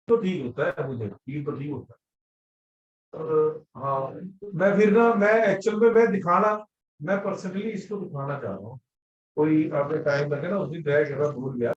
तो ठीक होता है, मुझे फील तो ठीक होता है। और हाँ, मैं फिर ना मैं एक्चुअल में मैं दिखाना, मैं पर्सनली इसको दिखाना चाह रहा हूँ। कोई आपने टाइम लगे ना, उस दिन बैग भूल गया।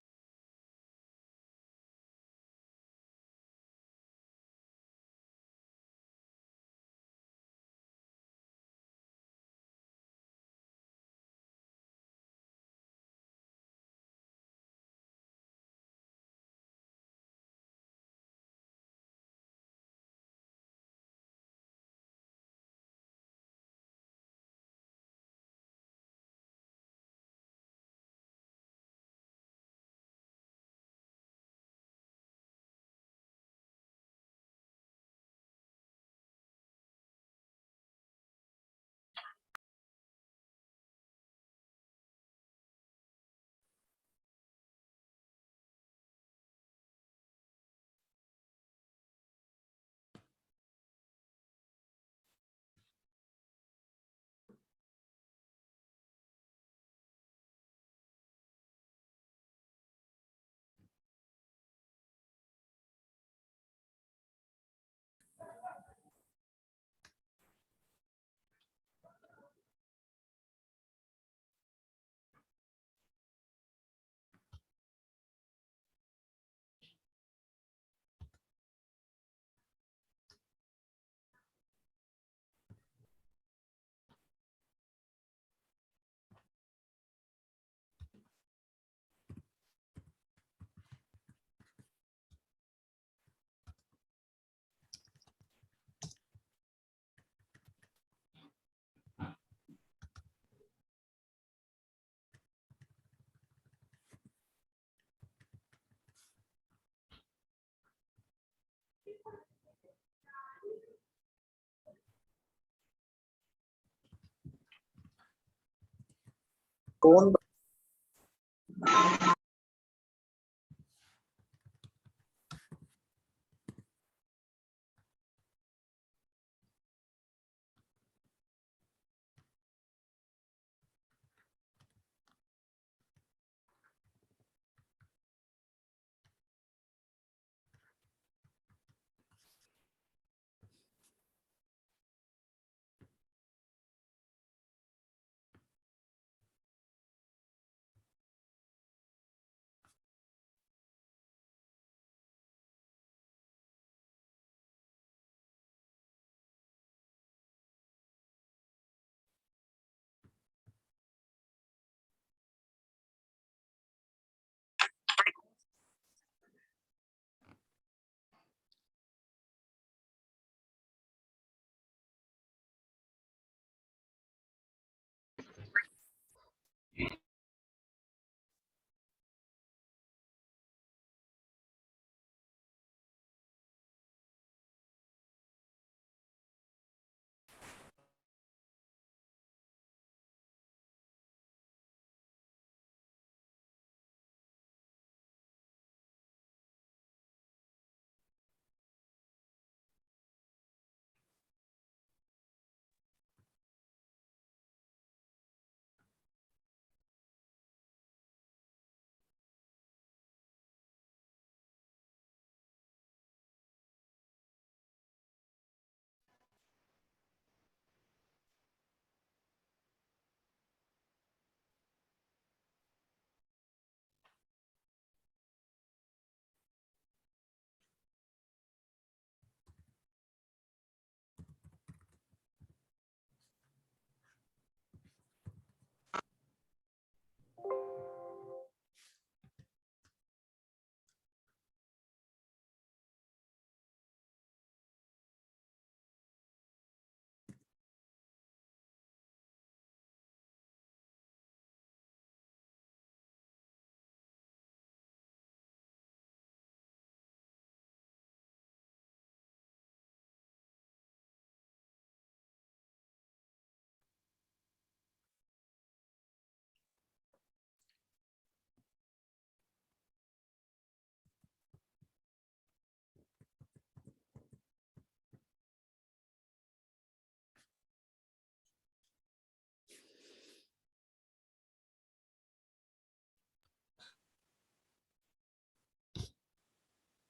कौन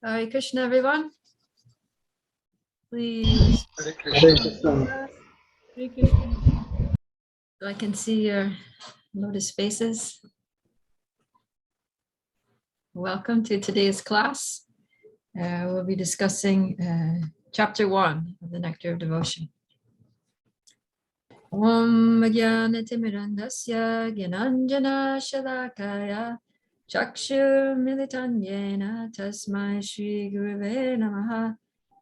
Hare Krishna, everyone. Please. Hare Krishna. Hare Krishna. So I can see your lotus faces. Welcome to today's class. We'll be discussing chapter 1 of the Nectar of Devotion. Om Jnanatimidandasya Gyananjana Shalakaya Chakshur Militanyena Tasmai Shri Guruve Namaha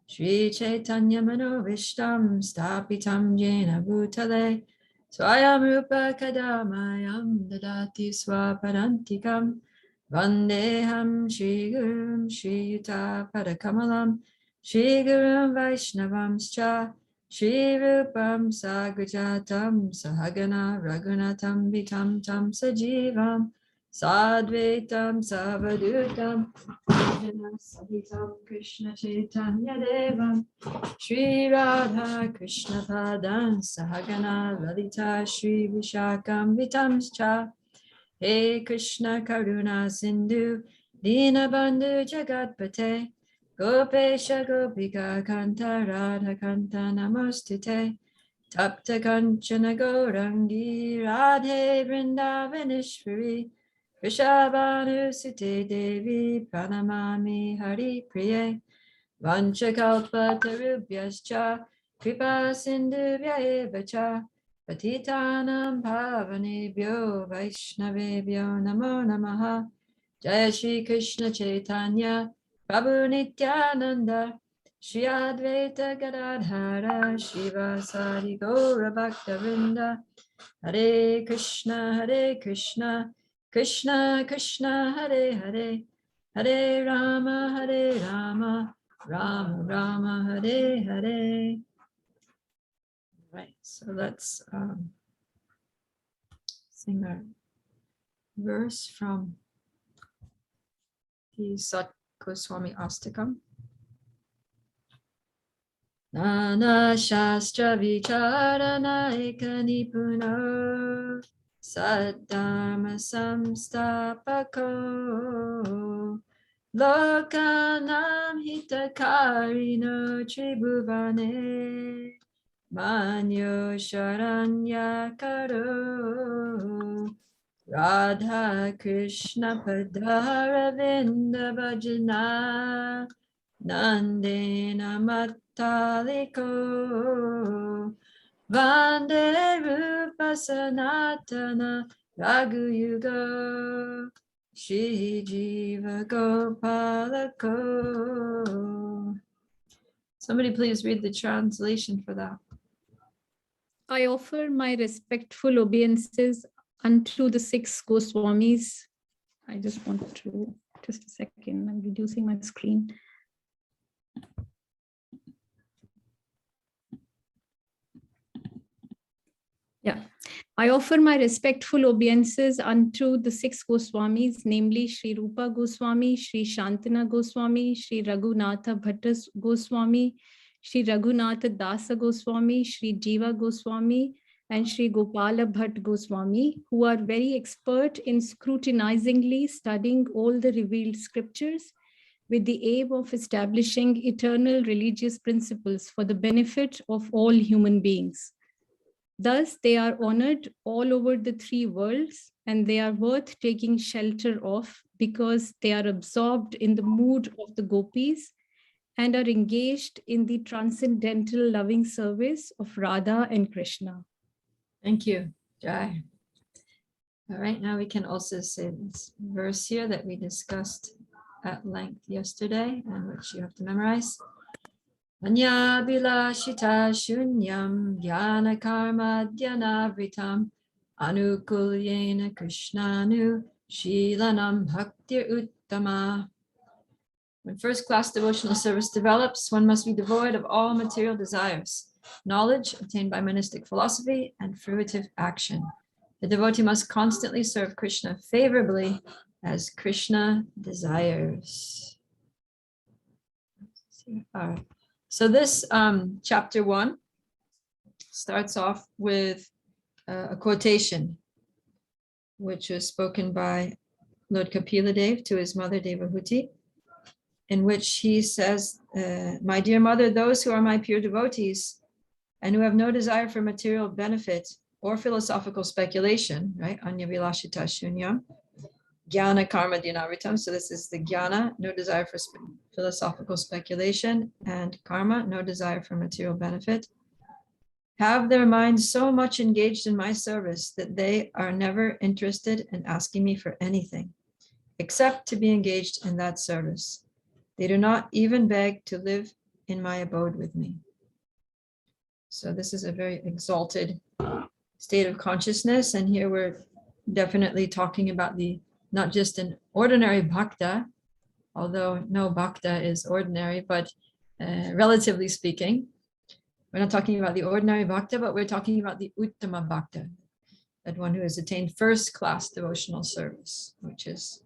Shri Chaitanya Manovishtam Stapitam Jena Bhutale Swayam Rupa Kadamayam Dadati Swapadantikam Vandeham Shri Gurum Shri Yuta Padakamalam Shri Gurum Vaishnavamscha Shri Rupam Sagrajatam Sahagana Raghunatam Vitam Tam Sajivam Sadvaitam Savadutam Sahitam Krishna Chaitanya Devam Shri Radha Krishna Padan Sahagana Lalita Shri Vishakam Vitamscha He Krishna Karuna Sindhu Dinabandhu Jagatpate Gopesha Gopika Kanta Radha Kanta Namostute Tapta Kanchana Gaurangi Radhe Vrindavaneshwari Krishabhanu Sute Devi Pranamami Hari Priye Vanchakalpa Tarubhyascha Kripa Sindhubhya Evacha Patitanam Bhavanebhyo Vaishnavebhyo Namo Namaha Jaya Shri Krishna Chaitanya Prabhu Nityananda Shri Advaita Gadadhara Shivasari Gaura Bhaktavinda Hare Krishna Krishna Krishna Hare Hare Hare Rama Rama Rama Hare Hare. Right, so let's sing our verse from the Sat Goswami Astakam. Nana Shastra Vicharana Ekanipuno Saddharma Samstapako Lokanam Hitakarino Tribhuvane Manyo Sharanya Karo Radha Krishna Padaravinda Bhajana Nandena Mattaliko Vande Rupa Sanatana Raghuyuga Shri Jiva Gopalako. Somebody please read the translation for that. I offer my respectful obeisances unto the 6 Goswamis. I just want to, just a second, I'm reducing my screen. Yeah, I offer my respectful obeisances unto the 6 Goswamis, namely Sri Rupa Goswami, Sri Shantana Goswami, Sri Raghunatha Bhatta Goswami, Sri Raghunatha Dasa Goswami, Sri Jiva Goswami, and Sri Gopala Bhatt Goswami, who are very expert in scrutinizingly studying all the revealed scriptures with the aim of establishing eternal religious principles for the benefit of all human beings. Thus, they are honored all over the 3 worlds, and they are worth taking shelter of because they are absorbed in the mood of the gopis and are engaged in the transcendental loving service of Radha and Krishna. Thank you, Jai. All right, now we can also say this verse here that we discussed at length yesterday and which you have to memorize. Anya bilashita shunyam jnana karma dhyanavritam anukulyena krishnanu shilanam bhaktir uttama. When first class devotional service develops, one must be devoid of all material desires, knowledge obtained by monistic philosophy, and fruitive action. The devotee must constantly serve Krishna favorably as Krishna desires. All right. So this chapter 1 starts off with a quotation, which was spoken by Lord Kapila Dev to his mother Devahuti. in which he says, my dear mother, those who are my pure devotees and who have no desire for material benefit or philosophical speculation, right? Anya vilashita shunyam, jnana karma dinaritam. So this is the jnana, no desire for philosophical speculation, and karma, no desire for material benefit, have their minds so much engaged in my service that they are never interested in asking me for anything, except to be engaged in that service. They do not even beg to live in my abode with me. So this is a very exalted state of consciousness. And here we're definitely talking about not just an ordinary bhakta, although no bhakta is ordinary, but relatively speaking, we're not talking about the ordinary bhakta, but we're talking about the uttama bhakta, that one who has attained first-class devotional service, which is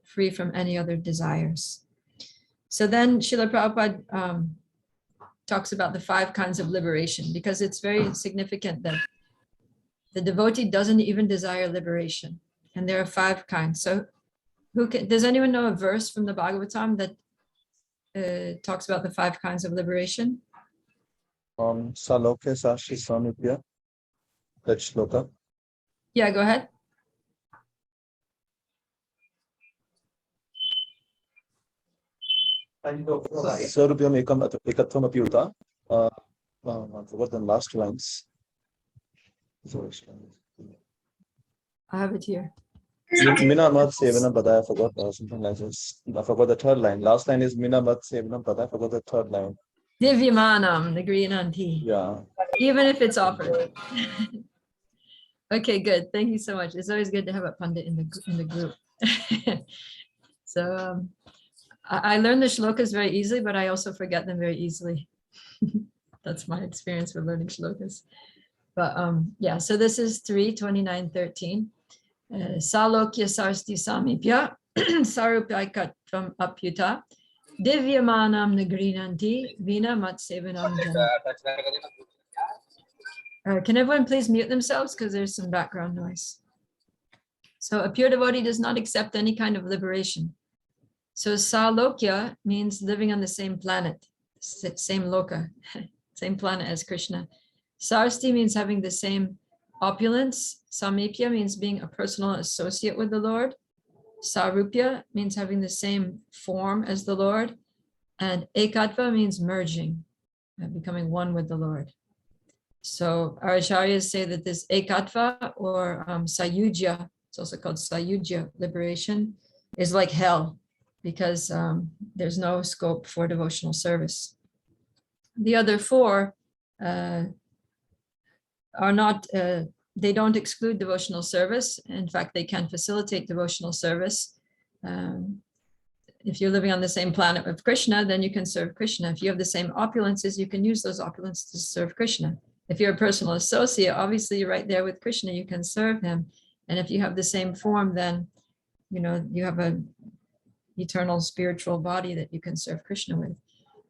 free from any other desires. So then Srila Prabhupada talks about the 5 kinds of liberation, because it's very significant that the devotee doesn't even desire liberation. And there are 5 kinds. So does anyone know a verse from the Bhagavatam that talks about the 5 kinds of liberation? Salokya Sashi Samipya, that shloka. Yeah, go ahead. Sarupyam ekatvam apyuta. I forgot the last lines. I have it here. Mina mat sevana padaya, I forgot something like this. I forgot the 3rd line. Last line is Mina mat sevana padaya, I forgot the 3rd line. Divyamanam, the green anti. Yeah. Even if it's offered. Okay, good. Thank you so much. It's always good to have a pundit in the group. So I learn the shlokas very easily, but I also forget them very easily. That's my experience with learning shlokas. But yeah, so this is 3:29:13. Salokya sarsti samipya sarupyaikatvam apyuta divyamanam nagrinanti vina matsevanam jana. Can everyone please mute themselves, because there's some background noise. So a pure devotee does not accept any kind of liberation. So salokya means living on the same planet, same loka, same planet as Krishna. Sarsti means having the same opulence. Samipya means being a personal associate with the Lord. Sarupya means having the same form as the Lord. And ekatva means merging, becoming one with the Lord. So our acharyas say that this ekatva or sayujya, it's also called sayujya liberation, is like hell, because there's no scope for devotional service. The other 4 are not, they don't exclude devotional service. In fact, they can facilitate devotional service. If you're living on the same planet with Krishna, then you can serve Krishna. If you have the same opulences, you can use those opulences to serve Krishna. If you're a personal associate, obviously you're right there with Krishna, you can serve him. And if you have the same form, then you have an eternal spiritual body that you can serve Krishna with.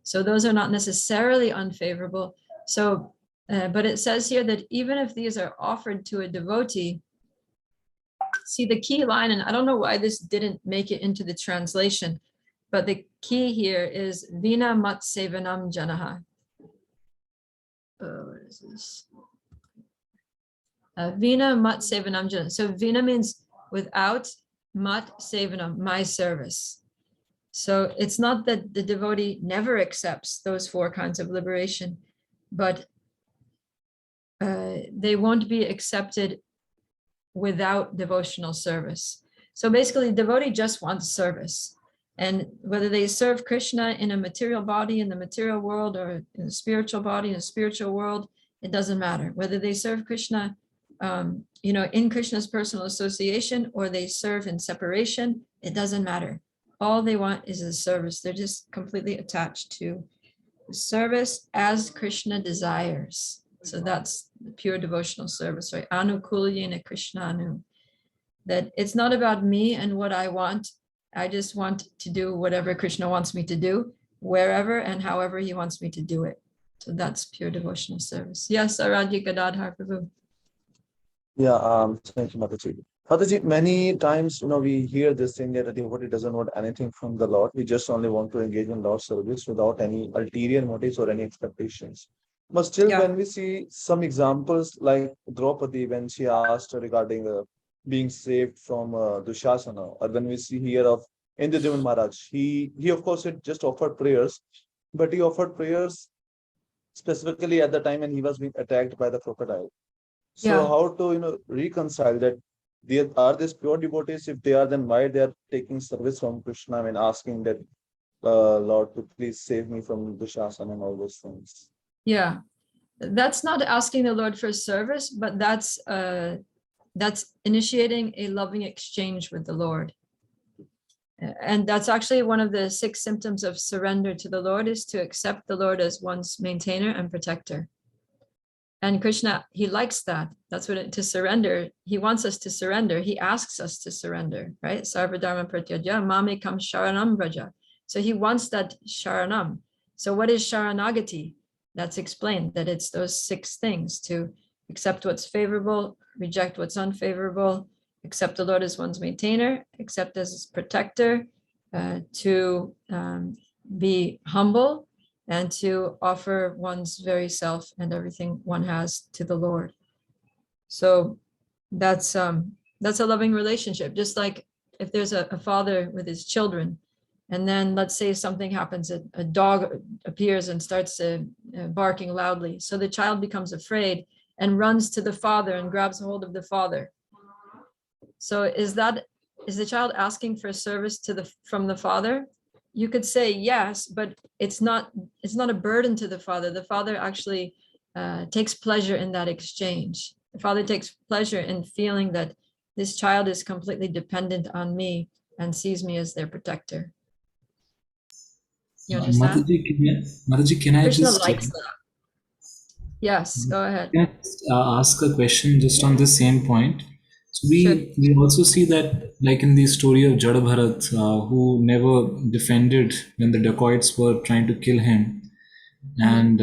So those are not necessarily unfavorable. So, but it says here that even if these are offered to a devotee, see the key line, and I don't know why this didn't make it into the translation, but the key here is Vina mat sevanam janaha. What is this? Vina mat sevanam janaha. So Vina means without, mat sevanam, my service. So it's not that the devotee never accepts those 4 kinds of liberation, but they won't be accepted without devotional service. So basically, the devotee just wants service. And whether they serve Krishna in a material body in the material world or in a spiritual body in a spiritual world, it doesn't matter. Whether they serve Krishna, in Krishna's personal association, or they serve in separation, it doesn't matter. All they want is a service. They're just completely attached to the service as Krishna desires. So that's the pure devotional service, right? Anukulyena Krishnanu. That it's not about me and what I want. I just want to do whatever Krishna wants me to do, wherever and however he wants me to do it. So that's pure devotional service. Yes, Aradhya Gadadhar Prabhu. Yeah, thank you, Mataji. Mataji, many times, we hear this thing that a devotee doesn't want anything from the Lord. We just only want to engage in Lord service without any ulterior motives or any expectations. But still, Yeah. when we see some examples like Draupadi, when she asked regarding being saved from Dushasana, or when we see here of Indradyumna Maharaj, he of course had just offered prayers, but he offered prayers specifically at the time when he was being attacked by the crocodile. So Yeah. how to reconcile that? Are these pure devotees? If they are, then why they are taking service from Krishna and asking that Lord to please save me from Dushasana and all those things? Yeah. That's not asking the Lord for service, but that's initiating a loving exchange with the Lord. And that's actually one of the 6 symptoms of surrender to the Lord, is to accept the Lord as one's maintainer and protector. And Krishna, he likes that. That's what to surrender. He wants us to surrender. He asks us to surrender, right? Sarvadharma pratyajya mamekam sharanam vraja. So he wants that sharanam. So what is sharanagati? That's explained, that it's those 6 things: to accept what's favorable, reject what's unfavorable, accept the Lord as one's maintainer, accept as his protector, to be humble, and to offer one's very self and everything one has to the Lord. So that's a loving relationship. Just like if there's a father with his children, and then let's say something happens, a dog appears and starts barking loudly. So the child becomes afraid and runs to the father and grabs hold of the father. So is the child asking for service from the father? You could say yes, but it's not a burden to the father. The father actually takes pleasure in that exchange. The father takes pleasure in feeling that this child is completely dependent on me and sees me as their protector. You understand? Mataji, can I Krishna just likes that. Yes, go ahead. can I just, ask a question just on the same point? So Sure. we also see that, like in the story of Jada Bharat, who never defended when the dacoits were trying to kill him, and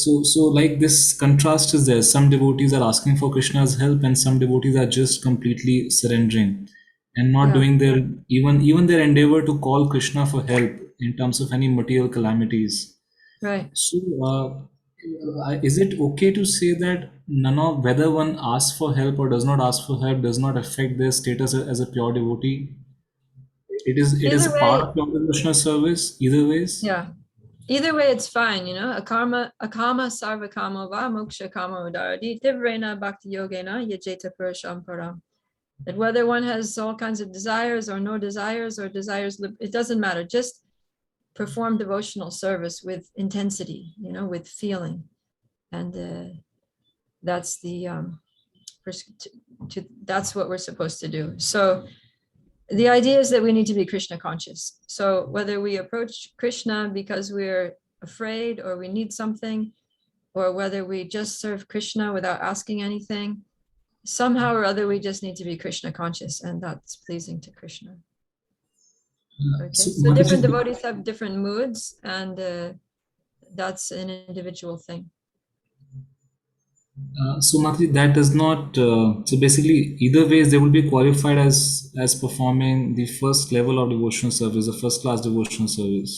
so like this contrast is there. Some devotees are asking for Krishna's help, and some devotees are just completely surrendering and not Yeah. doing their even their endeavor to call Krishna for help in terms of any material calamities. Right. So, is it okay to say that none of whether one asks for help or does not ask for help does not affect their status as a pure devotee? It is Either a way, part of your devotional service either ways. yeah. Either way, it's fine, akama sarva kama va moksha kama udaradi tivrena bhakti yogena yajeta purasham param. That whether one has all kinds of desires or no desires, or desires, it doesn't matter. Just perform devotional service with intensity, with feeling. And that's that's what we're supposed to do. So the idea is that we need to be Krishna conscious. So whether we approach Krishna because we're afraid or we need something, or whether we just serve Krishna without asking anything, somehow or other we just need to be Krishna conscious, and that's pleasing to Krishna. Okay, so different devotees have different moods, and that's an individual thing. So Mataji, that does not. So basically, either ways, they will be qualified as performing the first level of devotional service, the first class devotional service.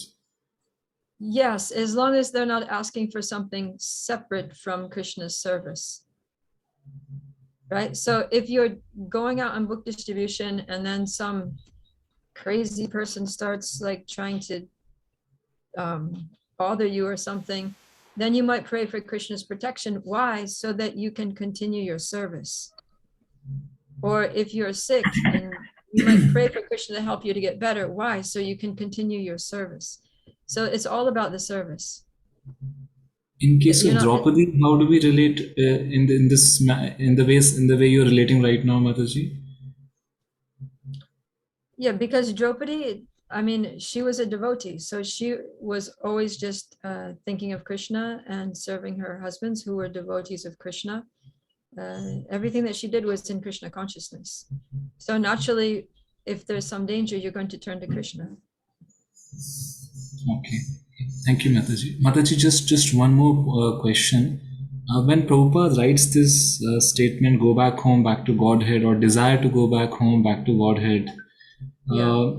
Yes, as long as they're not asking for something separate from Krishna's service. Right? So if you're going out on book distribution and then some crazy person starts like trying to bother you or something, then you might pray for Krishna's protection. Why? So that you can continue your service. Or if you're sick, and you might pray for Krishna to help you to get better. Why? So you can continue your service. So it's all about the service. In case of Draupadi, how do we relate in the way you're relating right now, Mataji? Yeah, because Draupadi, I mean, she was a devotee, so she was always just thinking of Krishna and serving her husbands who were devotees of Krishna. Everything that she did was in Krishna consciousness. So naturally, if there's some danger, you're going to turn to Krishna. Okay. Thank you, Mataji. Mataji, just one more question. when Prabhupada writes this statement, go back home, back to Godhead, or desire to go back home, back to Godhead, Yeah.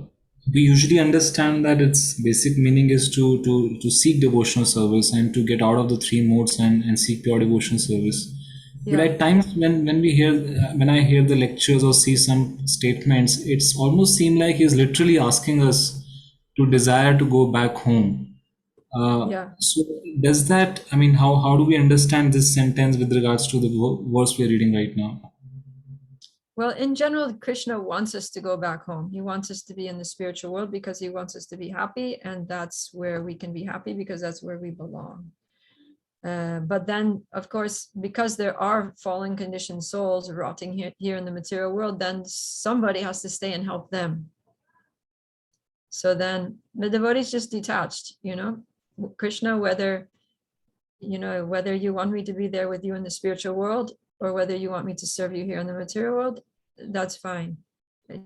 we usually understand that its basic meaning is to seek devotional service and to get out of the three modes and seek pure devotional service. But Yeah. at times when I hear the lectures or see some statements, it's almost seem like he's literally asking us to desire to go back home. Yeah. So does that, I mean, how do we understand this sentence with regards to the verse we're reading right now? Well, in general, Krishna wants us to go back home. He wants us to be in the spiritual world because he wants us to be happy, and that's where we can be happy because that's where we belong. But then, of course, because there are fallen conditioned souls rotting here in the material world, then somebody has to stay and help them. So then the devotee is just detached, Krishna, whether you want me to be there with you in the spiritual world or whether you want me to serve you here in the material world, that's fine.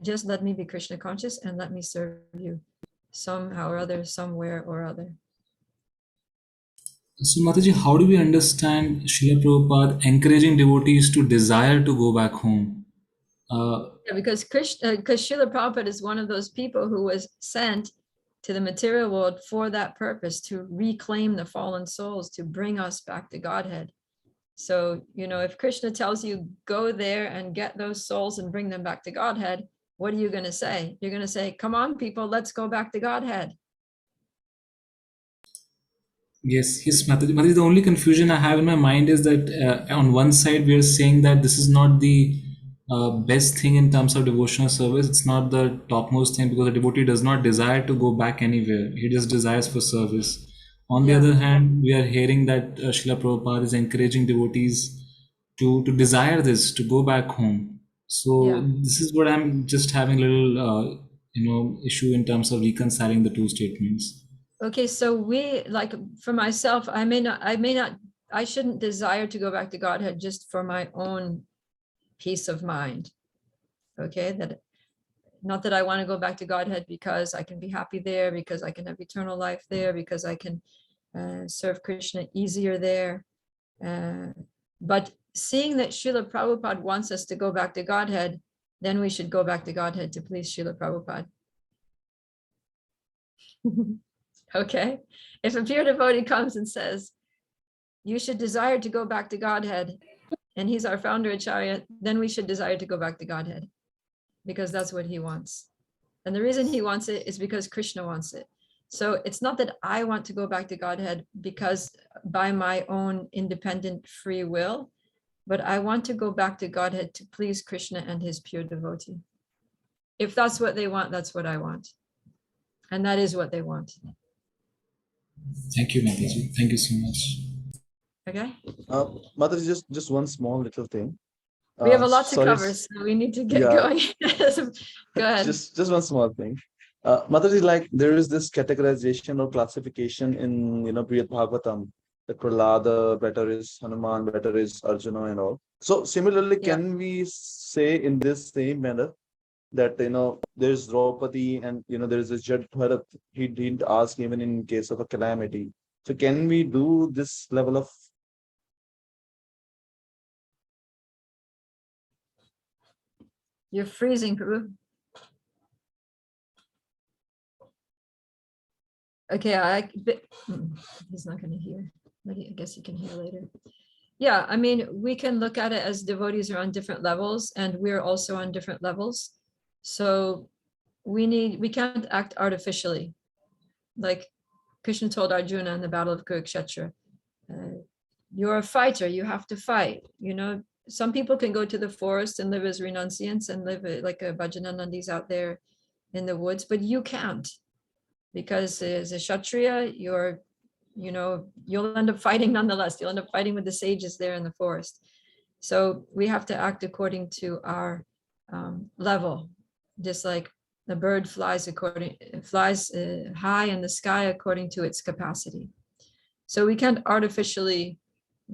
Just let me be Krishna conscious and let me serve you somehow or other, somewhere or other. So Mataji, how do we understand Srila Prabhupada encouraging devotees to desire to go back home? Yeah, because Srila Prabhupada is one of those people who was sent to the material world for that purpose, to reclaim the fallen souls, to bring us back to Godhead. So, if Krishna tells you, go there and get those souls and bring them back to Godhead, what are you going to say? You're going to say, come on, people, let's go back to Godhead. Yes, Mataji. Mataji, the only confusion I have in my mind is that on one side we are saying that this is not the best thing in terms of devotional service. It's not the topmost thing because the devotee does not desire to go back anywhere. He just desires for service. On the Yeah. other hand, we are hearing that Srila Prabhupada is encouraging devotees to desire this, to go back home. So Yeah. this is what I'm just having a little issue in terms of reconciling the two statements. Okay, so for myself, I shouldn't desire to go back to Godhead just for my own peace of mind. Okay, not that I want to go back to Godhead because I can be happy there, because I can have eternal life there, because I can serve Krishna easier there. But seeing that Srila Prabhupada wants us to go back to Godhead, then we should go back to Godhead to please Srila Prabhupada. Okay, if a pure devotee comes and says, you should desire to go back to Godhead, and he's our founder Acharya, then we should desire to go back to Godhead, because that's what he wants. And the reason he wants it is because Krishna wants it. So it's not that I want to go back to Godhead because by my own independent free will, but I want to go back to Godhead to please Krishna and his pure devotee. If that's what they want, that's what I want. And that is what they want. Thank you, Mataji. Thank you so much. Okay. Mataji, just one small little thing. We have a lot to Sorry, cover, so we need to get yeah. going. Go ahead. Just one small thing. Mataji, like there is this categorization or classification in Brihad Bhagavatam. The Prahlada, better is Hanuman, better is Arjuna, and all. So similarly, Yeah. can we say in this same manner that there's Draupadi and there is a Jad Bharat? He didn't ask even in case of a calamity. So can we do this level of? You're freezing, Prabhu. Okay, he's not going to hear. I guess he can hear later. Yeah, I mean, we can look at it as devotees are on different levels, and we're also on different levels. So we can't act artificially. Like Krishna told Arjuna in the Battle of Kurukshetra, you're a fighter, you have to fight. Some people can go to the forest and live as renunciants and live like a Bhajananandis out there in the woods, but you can't, because as a Kshatriya, you'll end up fighting nonetheless. You'll end up fighting with the sages there in the forest. So we have to act according to our level, just like the bird flies high in the sky according to its capacity. So we can't artificially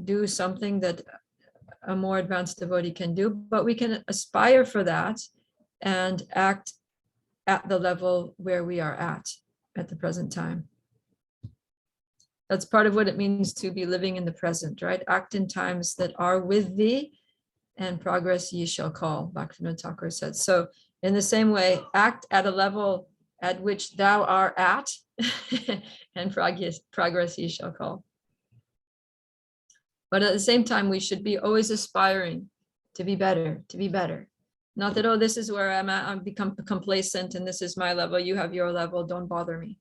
do something that a more advanced devotee can do, but we can aspire for that and act at the level where we are at the present time. That's part of what it means to be living in the present, right? Act in times that are with thee, and progress ye shall call, Bhaktivinoda Thakur said. So in the same way, act at a level at which thou art at, and progress ye shall call. But at the same time, we should be always aspiring to be better, to be better. Not that, oh, this is where I'm at, I've become complacent and this is my level, you have your level, don't bother me.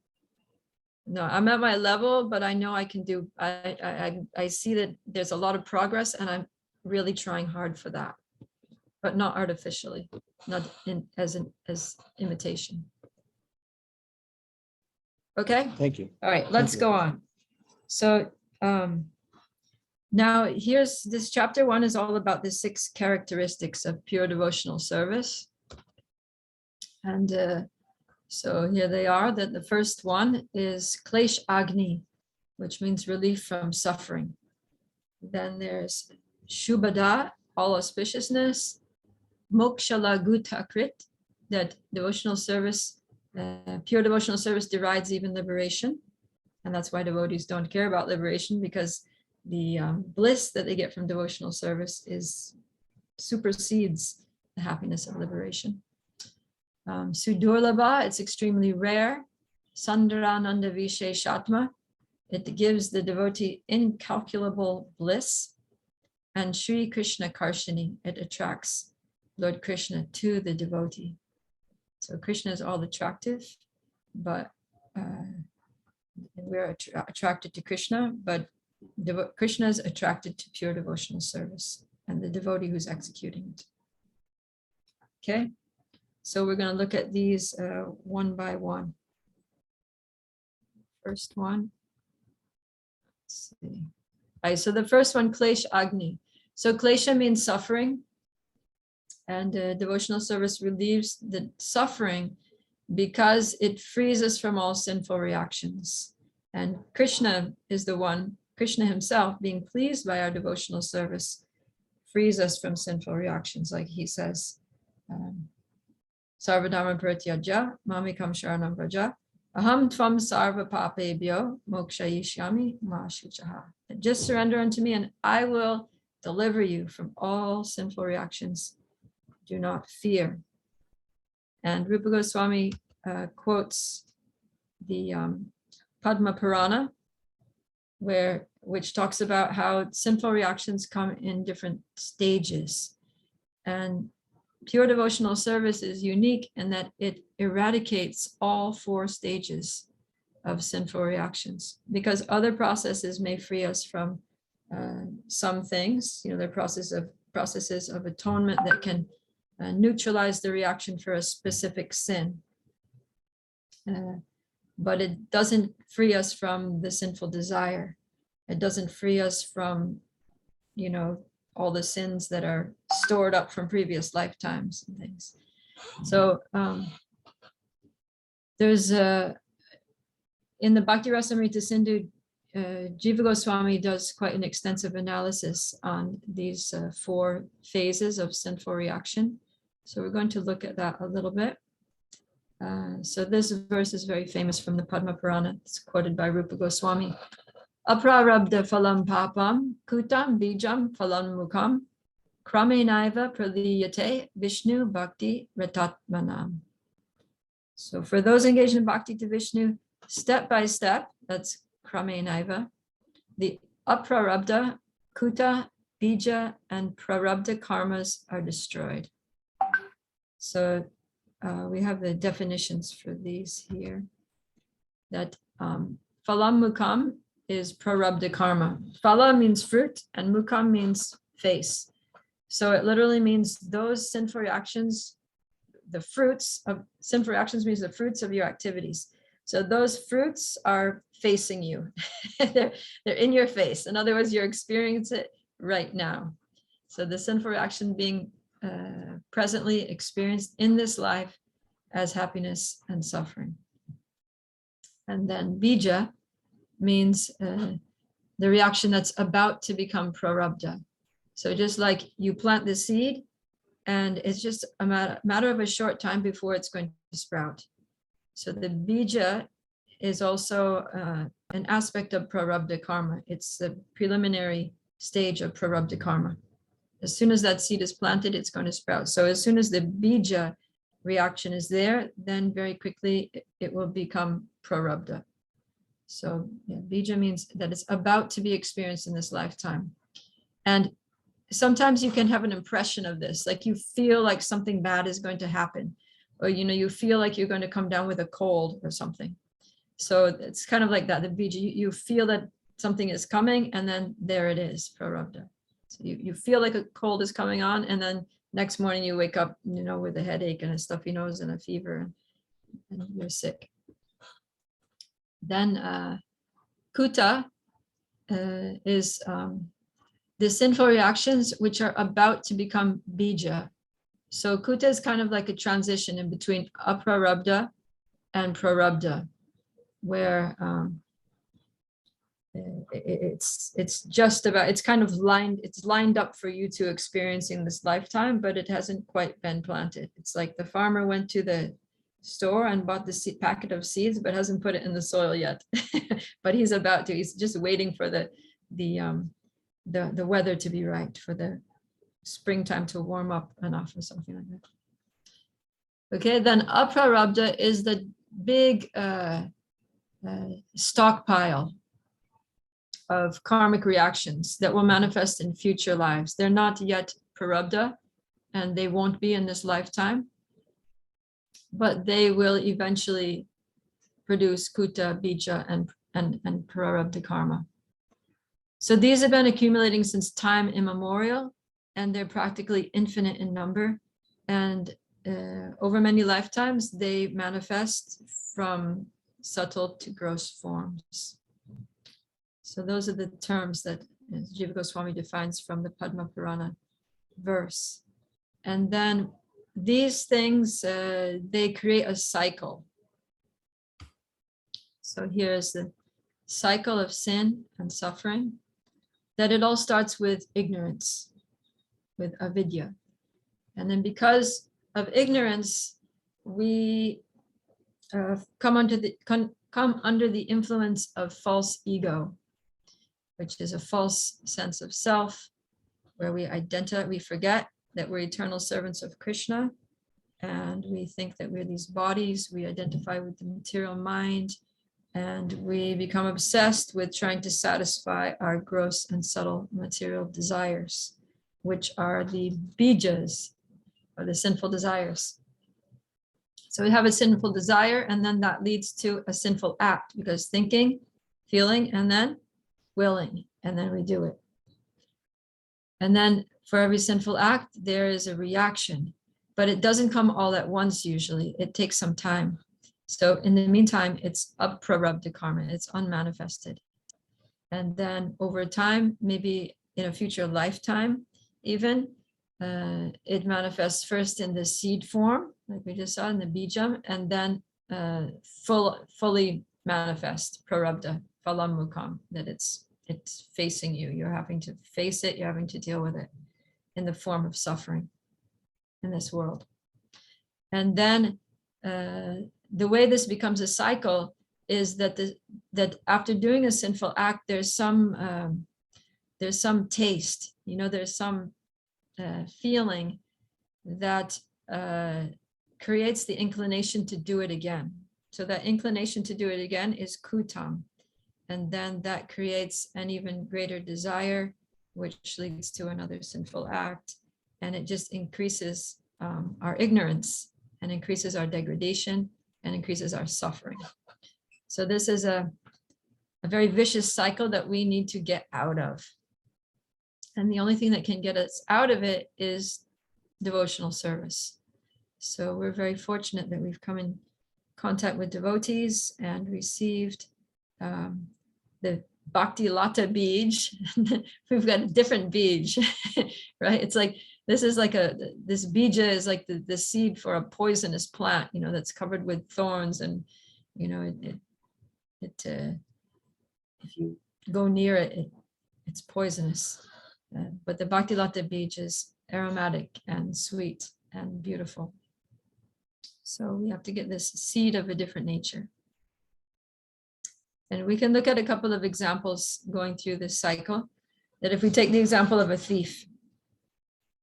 No, I'm at my level, but I know I can do, I see that there's a lot of progress and I'm really trying hard for that, but not artificially, not as imitation. Okay, Thank you. all right, let's you. go on. So now here's this chapter 1 is all about the 6 characteristics of pure devotional service. And so here they are, that the first one is Klesh Agni, which means relief from suffering. Then there's Shubhada, all auspiciousness, Mokshala Guta Krit, that devotional service, pure devotional service derides even liberation. And that's why devotees don't care about liberation, because the bliss that they get from devotional service supersedes the happiness of liberation. Sudurlabha, it's extremely rare. Sandrananda Visheshatma, it gives the devotee incalculable bliss. And Sri Krishna Karshini, it attracts Lord Krishna to the devotee. So Krishna is all attractive, but we're attracted to Krishna, but Krishna is attracted to pure devotional service and the devotee who's executing it. Okay, so we're going to look at these one by one. First one, let's see. All right, so the first one, Klesh Agni. So Klesha means suffering, and devotional service relieves the suffering because it frees us from all sinful reactions. And Krishna is the one, Krishna himself, being pleased by our devotional service, frees us from sinful reactions, like he says, Sarvadharma Pratyajya, Mamikam Sharanam Vraja, Aham Tvam Sarva Papebhyo, Mokshayishyami Ma Shuchaha. Just surrender unto me and I will deliver you from all sinful reactions. Do not fear. And Rupa Goswami quotes the Padma Purana, which talks about how sinful reactions come in different stages. And pure devotional service is unique in that it eradicates all 4 stages of sinful reactions, because other processes may free us from some things. You know, there are processes of atonement that can neutralize the reaction for a specific sin. But it doesn't free us from the sinful desire. It doesn't free us from, you know, all the sins that are stored up from previous lifetimes and things. So there's in the Bhakti Rasamrita Sindhu, Jiva Goswami does quite an extensive analysis on these 4 phases of sinful reaction. So we're going to look at that a little bit. So this verse is very famous from the Padma Purana. It's quoted by Rupa Goswami. Aprarabdha phalam papam kutam bijam phalam mukam kramenaiva praliyate Vishnu bhakti ratatmanam. So for those engaged in bhakti to Vishnu, step by step, that's kramenaiva, the aprarabdha, kuta, bija, and prarabdha karmas are destroyed. So we have the definitions for these here. That phalam mukam is prarabdha karma. Phala means fruit and mukam means face. So it literally means those sinful reactions, the fruits of sinful reactions means the fruits of your activities. So those fruits are facing you. they're in your face. In other words, you're experiencing it right now. So the sinful reaction being presently experienced in this life as happiness and suffering. And then bija means the reaction that's about to become prarabdha. So just like you plant the seed and it's just a matter of a short time before it's going to sprout. So the bija is also an aspect of prarabdha karma. It's the preliminary stage of prarabdha karma. As soon as that seed is planted, it's going to sprout. So as soon as the bija reaction is there, then very quickly it will become prarabdha. So yeah, bija means that it's about to be experienced in this lifetime. And sometimes you can have an impression of this, like you feel like something bad is going to happen, or you feel like you're going to come down with a cold or something. So it's kind of like that. The bija, you feel that something is coming, and then there it is, prarabdha. So you feel like a cold is coming on, and then next morning you wake up, with a headache and a stuffy nose and a fever, and you're sick. Then kuta is the sinful reactions which are about to become bija. So kuta is kind of like a transition in between aprarabdha and prarabdha, where it's just about, it's kind of lined up for you to experience in this lifetime, but it hasn't quite been planted. It's like the farmer went to the store and bought the packet of seeds, but hasn't put it in the soil yet. But he's about to. He's just waiting for the weather to be right, for the springtime to warm up enough or something like that. Okay, then aprarabdha is the big stockpile of karmic reactions that will manifest in future lives. They're not yet prarabdha, and they won't be in this lifetime, but they will eventually produce kuta, bija, and prarabdha karma. So these have been accumulating since time immemorial, and they're practically infinite in number. And over many lifetimes, they manifest from subtle to gross forms. So those are the terms that Jiva Goswami defines from the Padma Purana verse. And then these things, they create a cycle. So here's the cycle of sin and suffering, that it all starts with ignorance, with avidya. And then because of ignorance, we come under the influence of false ego, which is a false sense of self, where we forget that we're eternal servants of Krishna, and we think that we're these bodies. We identify with the material mind, and we become obsessed with trying to satisfy our gross and subtle material desires, which are the bijas, or the sinful desires. So we have a sinful desire, and then that leads to a sinful act, because thinking, feeling, and then willing, and then we do it. And then for every sinful act, there is a reaction, but it doesn't come all at once usually. It takes some time. So in the meantime, it's aprarabdha karma, it's unmanifested. And then over time, maybe in a future lifetime even, it manifests first in the seed form, like we just saw in the bijam, and then fully manifest prarabdha, phalamukam, that it's facing you. You're having to face it, you're having to deal with it in the form of suffering in this world. And then the way this becomes a cycle is that that after doing a sinful act, there's some taste, there's some feeling that creates the inclination to do it again. So that inclination to do it again is kutam. And then that creates an even greater desire, which leads to another sinful act. And it just increases our ignorance, and increases our degradation, and increases our suffering. So this is a very vicious cycle that we need to get out of. And the only thing that can get us out of it is devotional service. So we're very fortunate that we've come in contact with devotees and received the Bhakti Lata Bij. We've got a different Bij, right? It's like, this bija is like the seed for a poisonous plant, that's covered with thorns, and, if you go near it, it's poisonous. But the Bhakti Lata Bij is aromatic and sweet and beautiful. So we have to get this seed of a different nature. And we can look at a couple of examples going through this cycle. That if we take the example of a thief.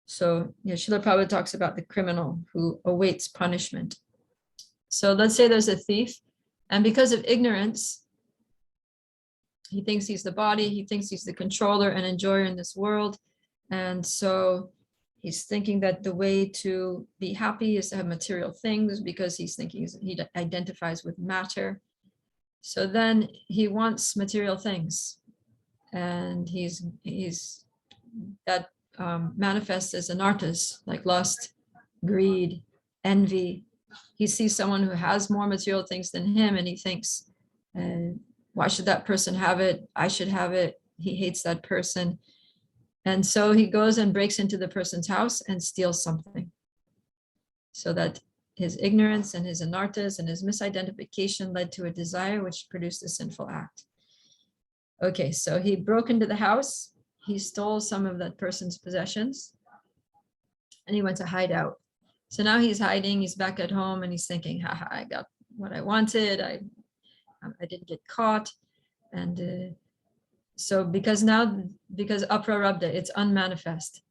So, Srila Prabhupada talks about the criminal who awaits punishment. So let's say there's a thief, and because of ignorance, he thinks he's the body, he thinks he's the controller and enjoyer in this world. And so he's thinking that the way to be happy is to have material things because he's thinking he identifies with matter. So then he wants material things, and that manifests as anarthas, like lust, greed, envy. He sees someone who has more material things than him, and he thinks, why should that person have it? I should have it. He hates that person. And so he goes and breaks into the person's house and steals something. So that his ignorance and his anarthas and his misidentification led to a desire which produced a sinful act. Okay, so he broke into the house, he stole some of that person's possessions, and he went to hide out. So now he's hiding, he's back at home, and he's thinking, haha, I got what I wanted, I didn't get caught. And so because aprarabdha, it's unmanifest.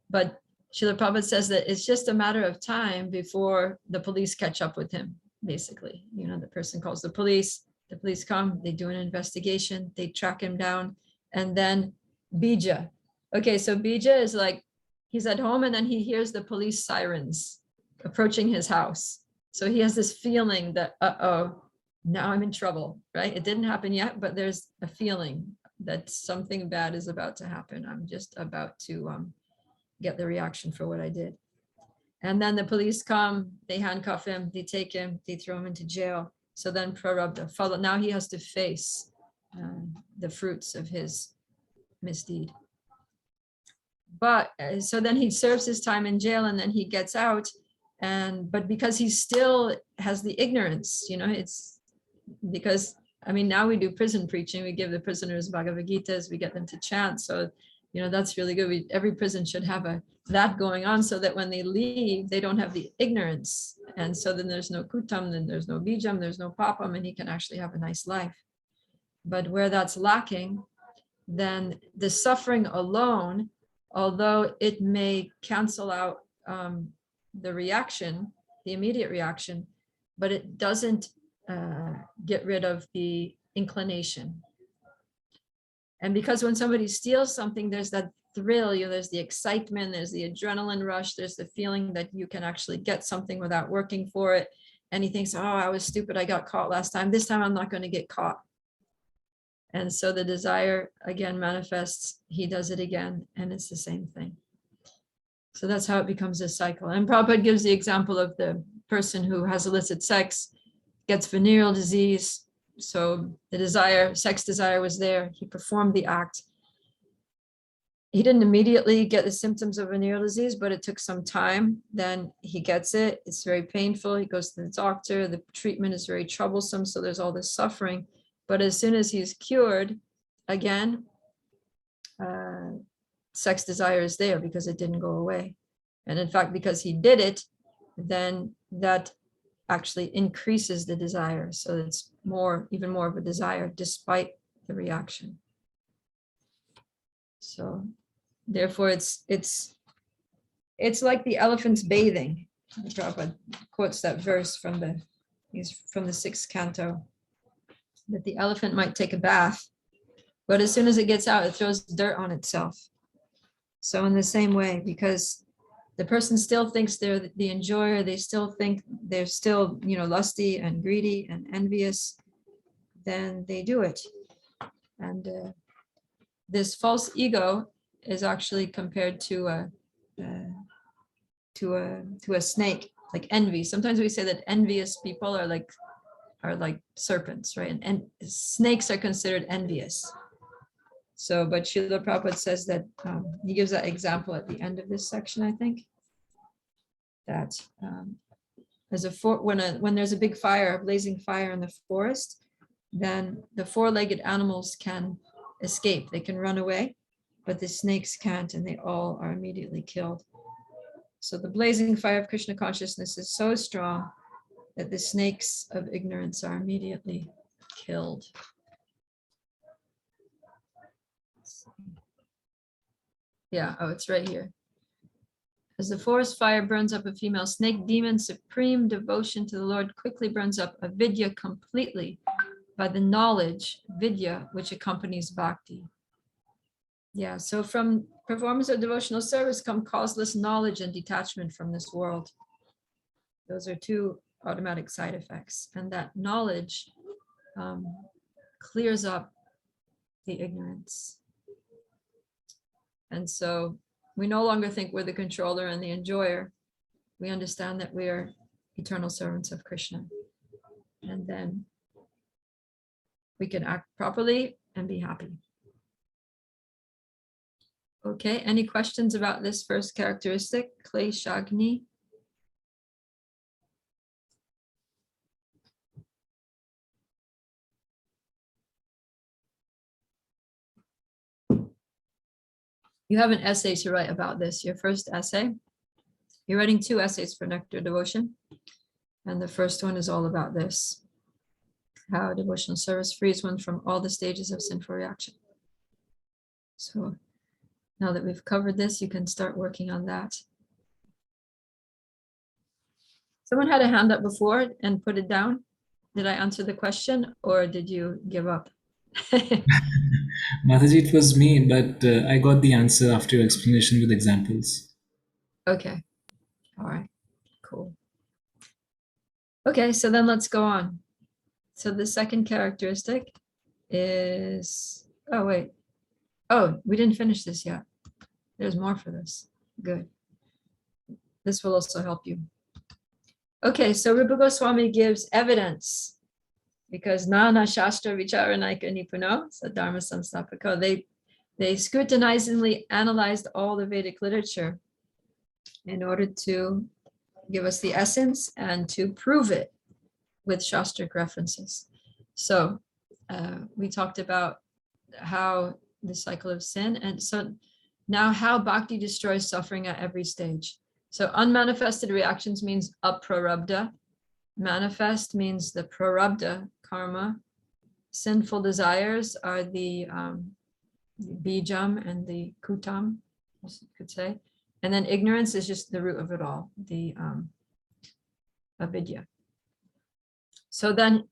But Srila Prabhupada says that it's just a matter of time before the police catch up with him, basically. The person calls the police come, they do an investigation, they track him down, and then bija. Okay, so bija is like, he's at home and then he hears the police sirens approaching his house. So he has this feeling that, uh-oh, now I'm in trouble, right? It didn't happen yet, but there's a feeling that something bad is about to happen. I'm just about to get the reaction for what I did. And then the police come, they handcuff him, they take him, they throw him into jail. So then prarabdha follow. Now he has to face the fruits of his misdeed. But so then he serves his time in jail and then he gets out. But because he still has the ignorance, it's because, now we do prison preaching, we give the prisoners Bhagavad Gitas, we get them to chant. So, that's really good. Every prison should have that going on so that when they leave, they don't have the ignorance. And so then there's no kutam, then there's no bijam, there's no papam, and he can actually have a nice life. But where that's lacking, then the suffering alone, although it may cancel out the reaction, the immediate reaction, but it doesn't get rid of the inclination. And because when somebody steals something, there's that thrill, there's the excitement, there's the adrenaline rush, there's the feeling that you can actually get something without working for it. And he thinks, oh, I was stupid, I got caught last time. This time I'm not going to get caught. And so the desire again manifests, he does it again, and it's the same thing. So that's how it becomes a cycle. And Prabhupada gives the example of the person who has illicit sex, gets venereal disease. So the sex desire was there. He performed the act. He didn't immediately get the symptoms of venereal disease, but it took some time. Then he gets it. It's very painful. He goes to the doctor. The treatment is very troublesome. So there's all this suffering. But as soon as he's cured, again, sex desire is there because it didn't go away. And in fact, because he did it, then that actually increases the desire. So it's even more of a desire despite the reaction. So therefore it's like the elephant's bathing. Prabhupada quotes that verse from the 6th canto, that the elephant might take a bath, but as soon as it gets out, it throws dirt on itself. So in the same way, because the person still thinks they're the enjoyer, they still think they're still, lusty and greedy and envious, then they do it. And this false ego is actually compared to a snake, like envy. Sometimes we say that envious people are like serpents, right? And snakes are considered envious. So, but Srila Prabhupada says that he gives that example at the end of this section, I think, that when there's a big fire, a blazing fire in the forest, then the four-legged animals can escape, they can run away, but the snakes can't, and they all are immediately killed. So the blazing fire of Krishna consciousness is so strong that the snakes of ignorance are immediately killed. Yeah, oh, it's right here. As the forest fire burns up a female snake demon, supreme devotion to the Lord quickly burns up avidya completely by the knowledge, vidya, which accompanies bhakti. Yeah, so from performance of devotional service come causeless knowledge and detachment from this world. Those are two automatic side effects. And that knowledge clears up the ignorance. And so we no longer think we're the controller and the enjoyer. We understand that we are eternal servants of Krishna. And then we can act properly and be happy. Okay, any questions about this first characteristic, Kleshagni? You have an essay to write about this, your first essay. You're writing 2 essays for Nectar Devotion. And the first one is all about this, how devotional service frees one from all the stages of sinful reaction. So now that we've covered this, you can start working on that. Someone had a hand up before and put it down. Did I answer the question or did you give up? Mataji, it was me, but I got the answer after your explanation with examples. Okay, all right, cool. Okay, so then let's go on. So the second characteristic is, oh wait, oh, we didn't finish this yet. There's more for this, good. This will also help you. Okay, so Rupa Goswami gives evidence because Nana Shastra Vicharanaika Nipuno, so Dharma Samstapaka, they scrutinizingly analyzed all the Vedic literature in order to give us the essence and to prove it with Shastric references. So we talked about how the cycle of sin, and so now how bhakti destroys suffering at every stage. So unmanifested reactions means aprarabdha. Manifest means the prarabdha karma. Sinful desires are the bijam and the kutam, you could say. And then ignorance is just the root of it all, the avidya. So then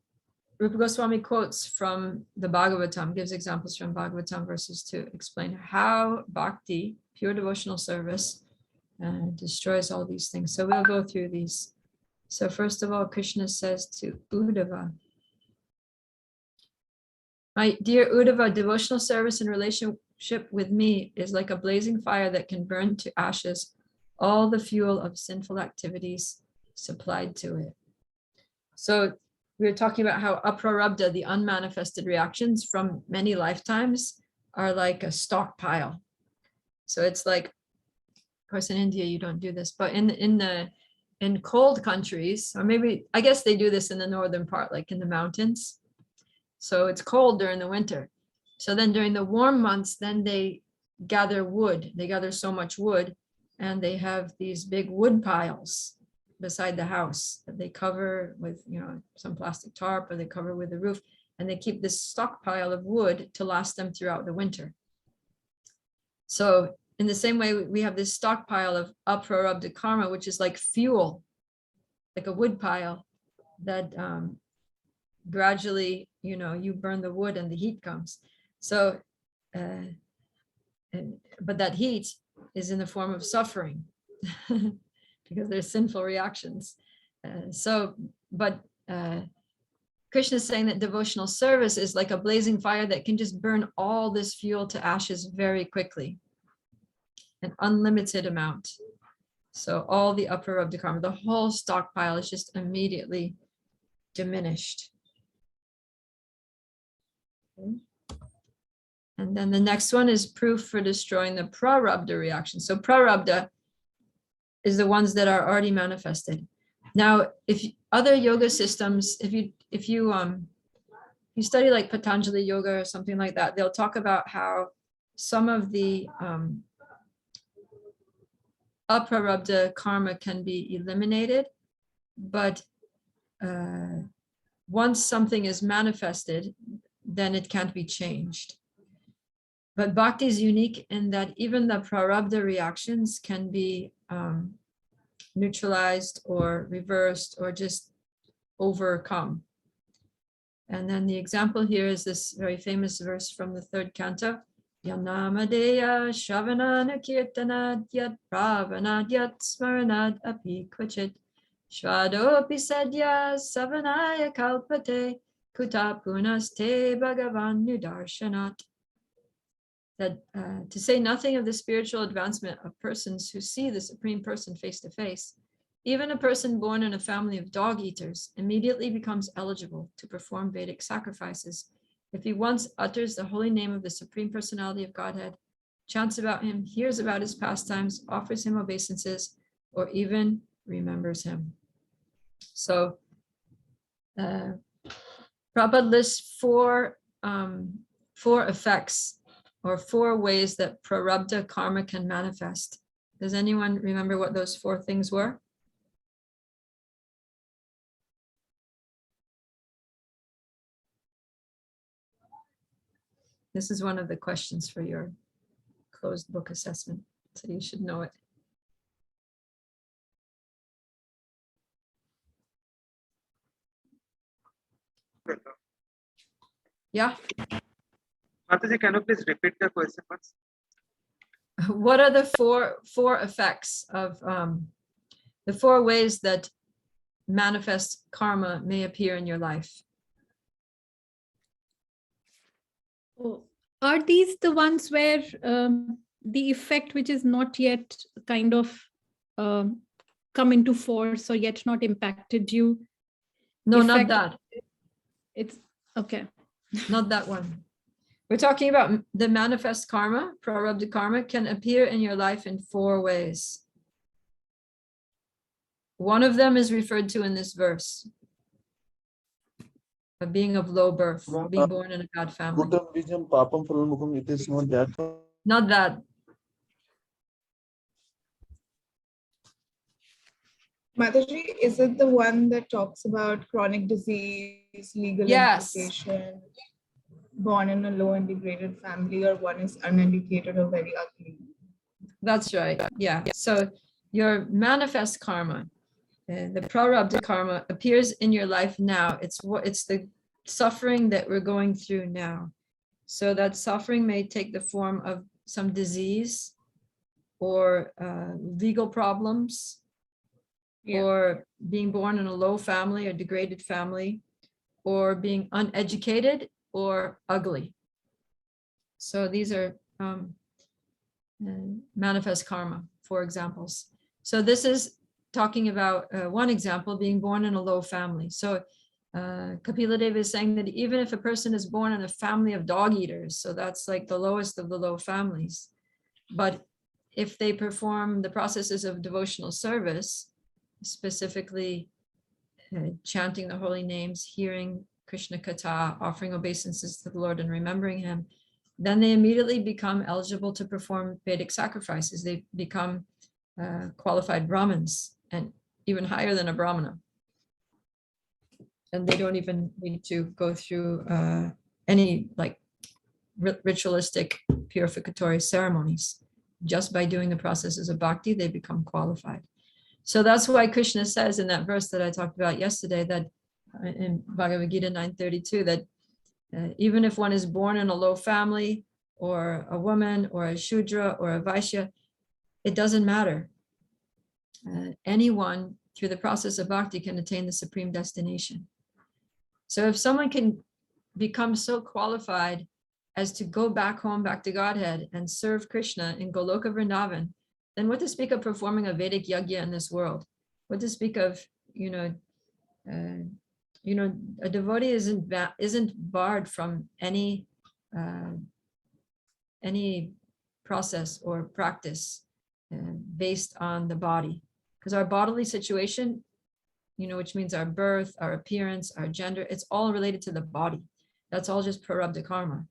Rupa Goswami quotes from the Bhagavatam, gives examples from Bhagavatam verses to explain how bhakti, pure devotional service, destroys all these things. So we'll go through these. So first of all, Krishna says to Uddhava, my dear Uddhava, devotional service in relationship with me is like a blazing fire that can burn to ashes all the fuel of sinful activities supplied to it. So we were talking about how aprarabdha, the unmanifested reactions from many lifetimes, are like a stockpile. So it's like, of course, in India you don't do this, but in cold countries, or maybe I guess they do this in the northern part, like in the mountains. So it's cold during the winter. So then during the warm months, then they gather wood. They gather so much wood, and they have these big wood piles beside the house that they cover with, some plastic tarp, or they cover with the roof, and they keep this stockpile of wood to last them throughout the winter. So in the same way, we have this stockpile of aprarabdha karma, which is like fuel, like a wood pile that gradually, you burn the wood and the heat comes. So, but that heat is in the form of suffering because there's sinful reactions. Krishna is saying that devotional service is like a blazing fire that can just burn all this fuel to ashes very quickly, an unlimited amount. So all the aprarabdha karma, the whole stockpile is just immediately diminished. Okay. And then the next one is proof for destroying the prarabdha reaction. So prarabdha is the ones that are already manifested. Now, if other yoga systems, if you study like Patanjali yoga or something like that, they'll talk about how some of the aprarabdha karma can be eliminated, but once something is manifested, then it can't be changed. But bhakti is unique in that even the prarabdha reactions can be neutralized or reversed or just overcome. And then the example here is this very famous verse from the third canto. Yanamadeya Shravanana Kirtanad Yat Pravanad Yat Smaranad Api Kvachit Shvadopi Sadya Savanaya Kalpate Kuta Punaste Bhagavan Nudarshanat. That to say nothing of the spiritual advancement of persons who see the Supreme Person face to face, even a person born in a family of dog eaters immediately becomes eligible to perform Vedic sacrifices if he once utters the holy name of the Supreme Personality of Godhead, chants about him, hears about his pastimes, offers him obeisances, or even remembers him. So Prabhupada lists four effects or 4 ways that prarabdha karma can manifest. Does anyone remember what those 4 things were? This is one of the questions for your closed book assessment, so you should know it. Yeah. Mataji, can you please repeat the question once? What are the four effects of the 4 ways that manifest karma may appear in your life? Oh, are these the ones where the effect which is not yet kind of come into force or yet not impacted you? No, Effect- not that. It's okay. Not that one. We're talking about the manifest karma, prarabdha karma, can appear in your life in 4 ways. One of them is referred to in this verse. A being of low birth, being born in a bad family. Kutam Bijam Papam Phalamukam, it is not that one. Not that. Mataji, is it the one that talks about chronic disease, legal Yes. implication, born in a low and degraded family, or one is uneducated or very ugly? That's right. Yeah. So your manifest karma, the prarabdha karma, appears in your life now. It's the suffering that we're going through now. So that suffering may take the form of some disease or legal problems, or being born in a low family or degraded family, or being uneducated or ugly. So these are manifest karma, 4 examples. So this is talking about one example, being born in a low family. So Kapila Deva is saying that even if a person is born in a family of dog eaters, so that's like the lowest of the low families, but if they perform the processes of devotional service, specifically chanting the holy names, hearing Krishna Katha, offering obeisances to the Lord and remembering him, then they immediately become eligible to perform Vedic sacrifices. They become qualified Brahmins, and even higher than a Brahmana. And they don't even need to go through any like ritualistic purificatory ceremonies. Just by doing the processes of bhakti, they become qualified. So that's why Krishna says in that verse that I talked about yesterday, that in Bhagavad Gita 9:32, that even if one is born in a low family, or a woman, or a Shudra, or a Vaishya, it doesn't matter. Anyone through the process of bhakti can attain the supreme destination. So if someone can become so qualified as to go back home, back to Godhead, and serve Krishna in Goloka Vrindavan, then what to speak of performing a Vedic yajna in this world? What to speak of, a devotee isn't barred from any process or practice based on the body, because our bodily situation, which means our birth, our appearance, our gender, it's all related to the body. That's all just prarabdha karma.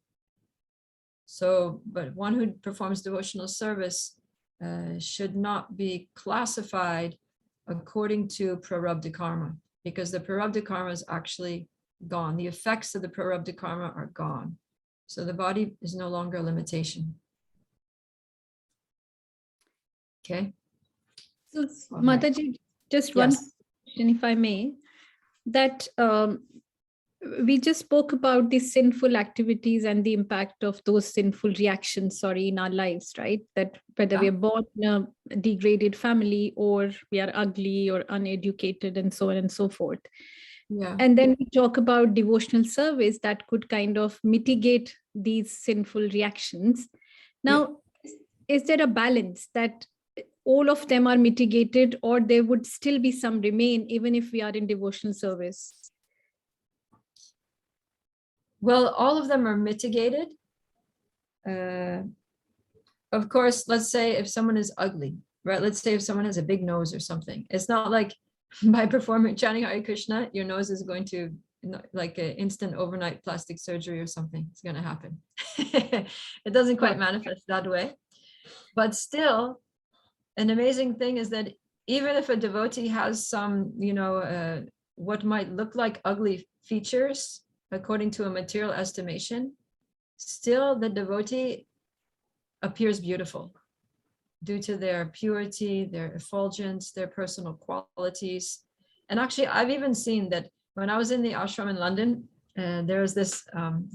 So, but one who performs devotional service should not be classified according to prarabdha karma, because the prarabdha karma is actually gone. The effects of the prarabdha karma are gone. So the body is no longer a limitation. Okay. So, All right. Mataji, just one Yes. question, if I may, that we just spoke about the sinful activities and the impact of those sinful reactions, in our lives, right? That whether we Yeah. are born in a degraded family or we are ugly or uneducated and so on and so forth. Yeah. And then we talk about devotional service that could kind of mitigate these sinful reactions. Now, is there a balance that all of them are mitigated, or there would still be some remain even if we are in devotional service? Well, all of them are mitigated. Of course, let's say if someone is ugly, right? Let's say if someone has a big nose or something. It's not like by performing chanting Hare Krishna, your nose is going to, like an instant overnight plastic surgery or something. It's going to happen. It doesn't quite manifest that way. But still, an amazing thing is that even if a devotee has some, what might look like ugly features, according to a material estimation, still the devotee appears beautiful due to their purity, their effulgence, their personal qualities. And actually, I've even seen that when I was in the ashram in London, there was this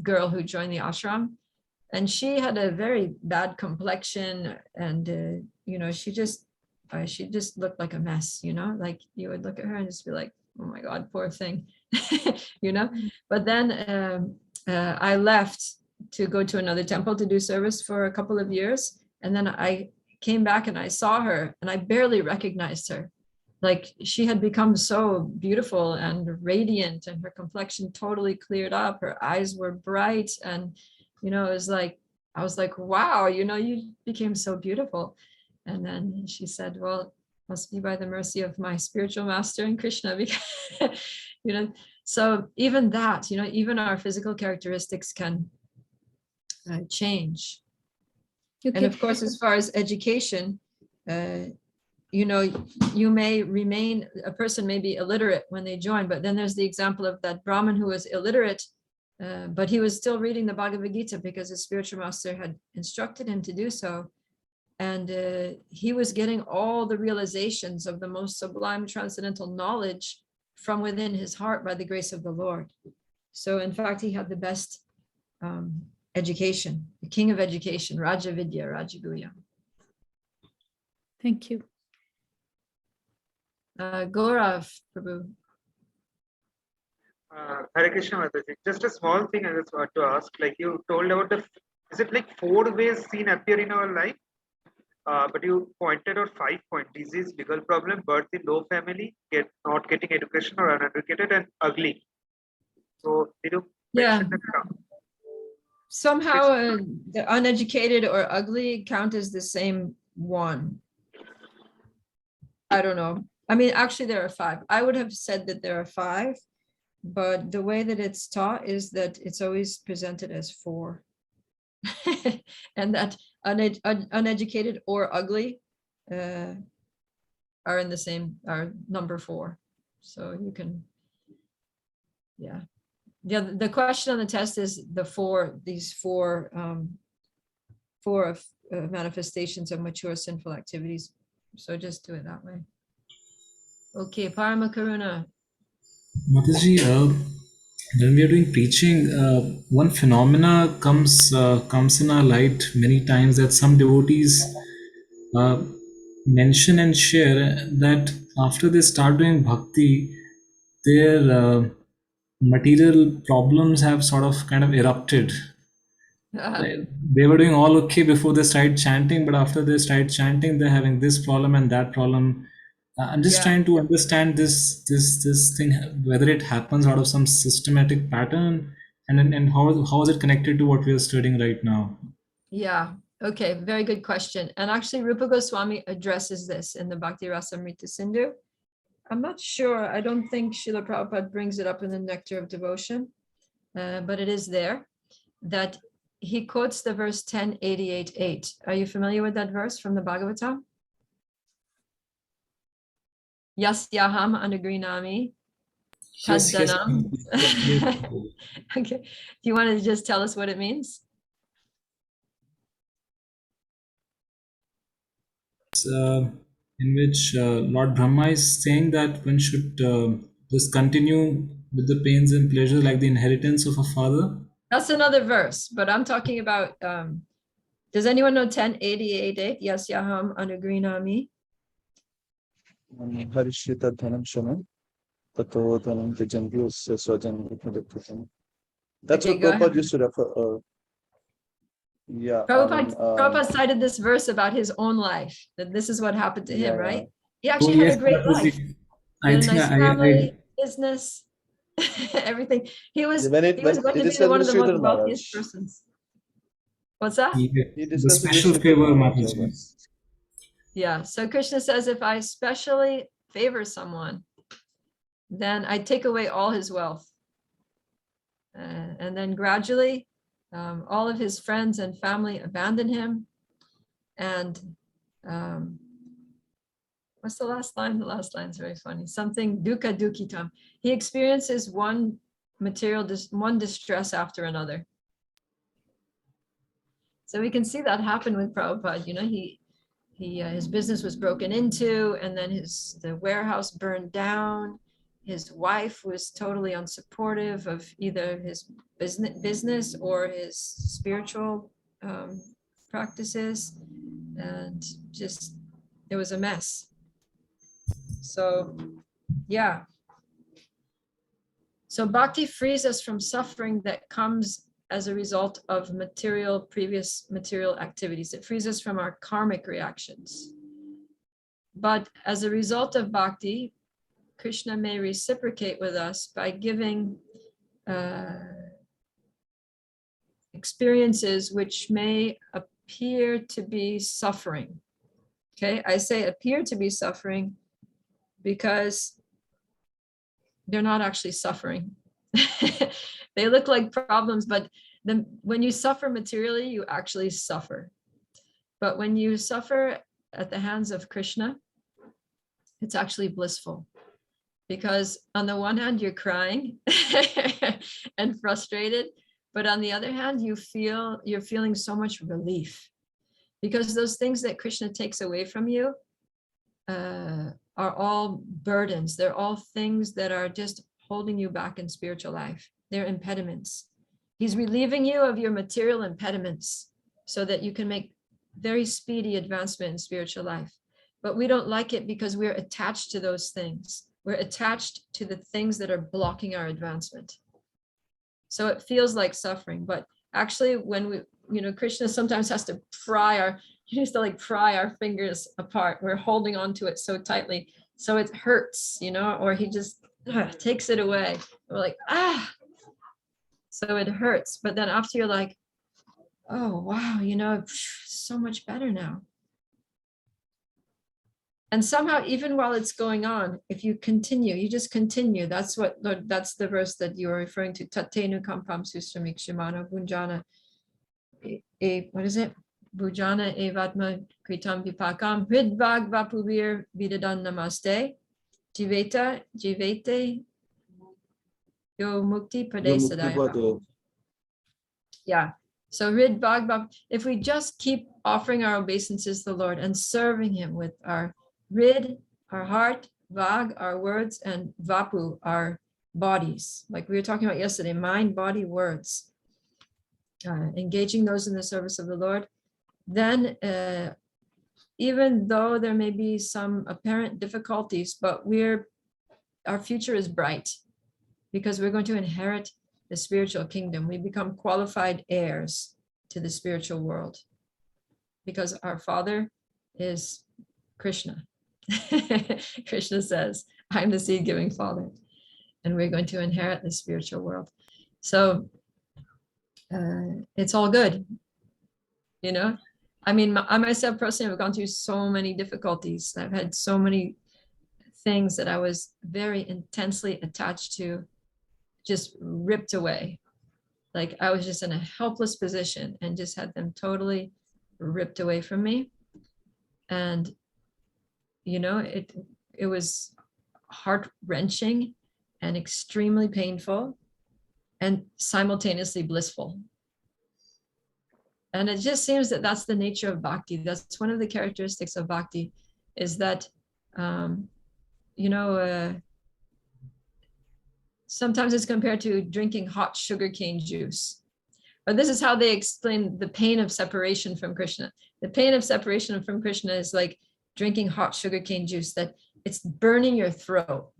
girl who joined the ashram, and she had a very bad complexion, and she just looked like a mess, like you would look at her and just be like, oh my God, poor thing. But then I left to go to another temple to do service for a couple of years, and then I came back and I saw her and I barely recognized her. Like, she had become so beautiful and radiant, and her complexion totally cleared up, her eyes were bright, and it was like, I was like, wow, you became so beautiful. And then she said, well, must be by the mercy of my spiritual master and Krishna, because so even that, even our physical characteristics can change. Okay. And of course, as far as education, you may remain, a person may be illiterate when they join, but then there's the example of that Brahmin who was illiterate, but he was still reading the Bhagavad Gita because his spiritual master had instructed him to do so. And he was getting all the realizations of the most sublime transcendental knowledge from within his heart by the grace of the Lord. So in fact, he had the best education, the king of education, Raja Vidya, Raja Guhya. Thank you. Gaurav, Prabhu. Hare Krishna Mataji. Just a small thing I just want to ask. Like you told about is it like 4 ways sin appear in our life? But you pointed out 5 points: disease, legal problem, birth in low family, not getting education or uneducated, and ugly. So did you mention that? Somehow the uneducated or ugly count as the same one. I don't know. I mean, actually there are 5. I would have said that there are 5, but the way that it's taught is that it's always presented as 4. And that uneducated or ugly are in the same, are number 4. So you can, yeah. The question on the test is these four manifestations of mature sinful activities. So just do it that way. Okay, Parama Karuna. Mataji, when we are doing preaching, one phenomena comes in our light many times, that some devotees mention and share that after they start doing bhakti, their material problems have sort of kind of erupted. They were doing all okay before they started chanting, but after they started chanting, they're having this problem and that problem. I'm just trying to understand this thing, whether it happens out of some systematic pattern, and how is it connected to what we are studying right now? Yeah. Okay. Very good question. And actually, Rupa Goswami addresses this in the Bhakti Rasamrita Sindhu. I'm not sure. I don't think Srila Prabhupada brings it up in the Nectar of Devotion, but it is there, that he quotes the verse 1088.8. Are you familiar with that verse from the Bhagavatam? Yasyaham anagrinami taddanam. Yes. Okay. Do you want to just tell us what it means? in which Lord Brahma is saying that one should just continue with the pains and pleasure like the inheritance of a father. That's another verse, but I'm talking about, does anyone know 1088? Yes, Yaham Anugrinami. Harishita Dhanam Shaman. Tato Dhanam Vijanti Usya Swajan. That's Okay, what go ahead. Prabhupada used to refer. Yeah. Prabhupada cited this verse about his own life, that this is what happened to him, Yeah, right? yeah. He Oh actually had yes, a great that was life. it. He I had a think nice I family, business, everything. He was When going to he be discussed one with of the most Sridhar Maharaj, wealthiest persons. What's that? he the discussed it with special Sridhar favor Maharaj. Mataji. Yeah. So Krishna says, if I specially favor someone, then I take away all his wealth. And then gradually, all of his friends and family abandon him. And what's the last line? The last line is very funny. Something dukkha dukhitam. He experiences one one distress after another. So we can see that happen with Prabhupada. You know, his business was broken into, and then the warehouse burned down. His wife was totally unsupportive of either his business or his spiritual practices, and just it was a mess. So, yeah. So bhakti frees us from suffering that comes as a result of previous material activities. It frees us from our karmic reactions. But as a result of bhakti, Krishna may reciprocate with us by giving experiences which may appear to be suffering. Okay, I say appear to be suffering because they're not actually suffering. They look like problems, but when you suffer materially, you actually suffer. But when you suffer at the hands of Krishna, it's actually blissful. Because on the one hand, you're crying and frustrated, but on the other hand, you're feeling so much relief. Because those things that Krishna takes away from you are all burdens. They're all things that are just holding you back in spiritual life. They're impediments. He's relieving you of your material impediments so that you can make very speedy advancement in spiritual life. But we don't like it because we're attached to those things. We're attached to the things that are blocking our advancement. So it feels like suffering, but actually when Krishna sometimes has to pry our fingers apart. We're holding on to it so tightly. So it hurts, or he just takes it away. We're like, so it hurts. But then after you're like, oh, wow, so much better now. And somehow, even while it's going on, if you just continue. That's the verse that you are referring to. Tatenu kampam susramikshimano bunjana. What is it? Bujana evatma kritam vipakam hridvag vapuvir vidadan namaste. Jivete yo mukti pade sadaya. Yeah. So Rid if we just keep offering our obeisances to the Lord and serving him with our Rid, our heart, Vag, our words, and Vapu, our bodies, like we were talking about yesterday, mind, body, words, engaging those in the service of the Lord, then even though there may be some apparent difficulties, but our future is bright because we're going to inherit the spiritual kingdom. We become qualified heirs to the spiritual world because our father is Krishna. Krishna says, I'm the seed-giving father, and we're going to inherit the spiritual world. So it's all good. I mean, I myself personally have gone through so many difficulties. I've had so many things that I was very intensely attached to, just ripped away. Like I was just in a helpless position and just had them totally ripped away from me. And, it was heart-wrenching and extremely painful and simultaneously blissful. And it just seems that that's the nature of bhakti. That's one of the characteristics of bhakti, is that, you know, sometimes it's compared to drinking hot sugarcane juice. But this is how they explain the pain of separation from Krishna. The pain of separation from Krishna is like drinking hot sugarcane juice, that it's burning your throat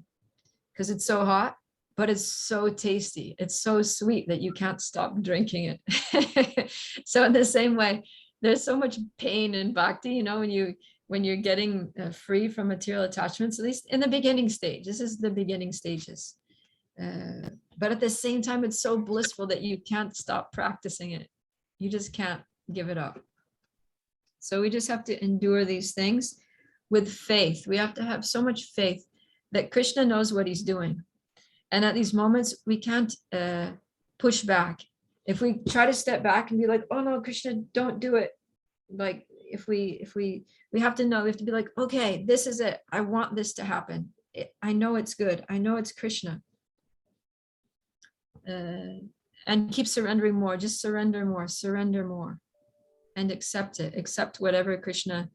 because it's so hot, but it's so tasty. It's so sweet that you can't stop drinking it. So in the same way, there's so much pain in bhakti, you know, when you're getting free from material attachments, at least in the beginning stage. This is the beginning stages. But at the same time, it's so blissful that you can't stop practicing it. You just can't give it up. So we just have to endure these things with faith. We have to have so much faith that Krishna knows what he's doing. And at these moments, we can't push back. If we try to step back and be like, oh no, Krishna, don't do it. Like if we have to know, we have to be like, okay, this is it. I want this to happen. I know it's good. I know it's Krishna. And keep surrendering more. Just surrender more, and accept it. Accept whatever Krishna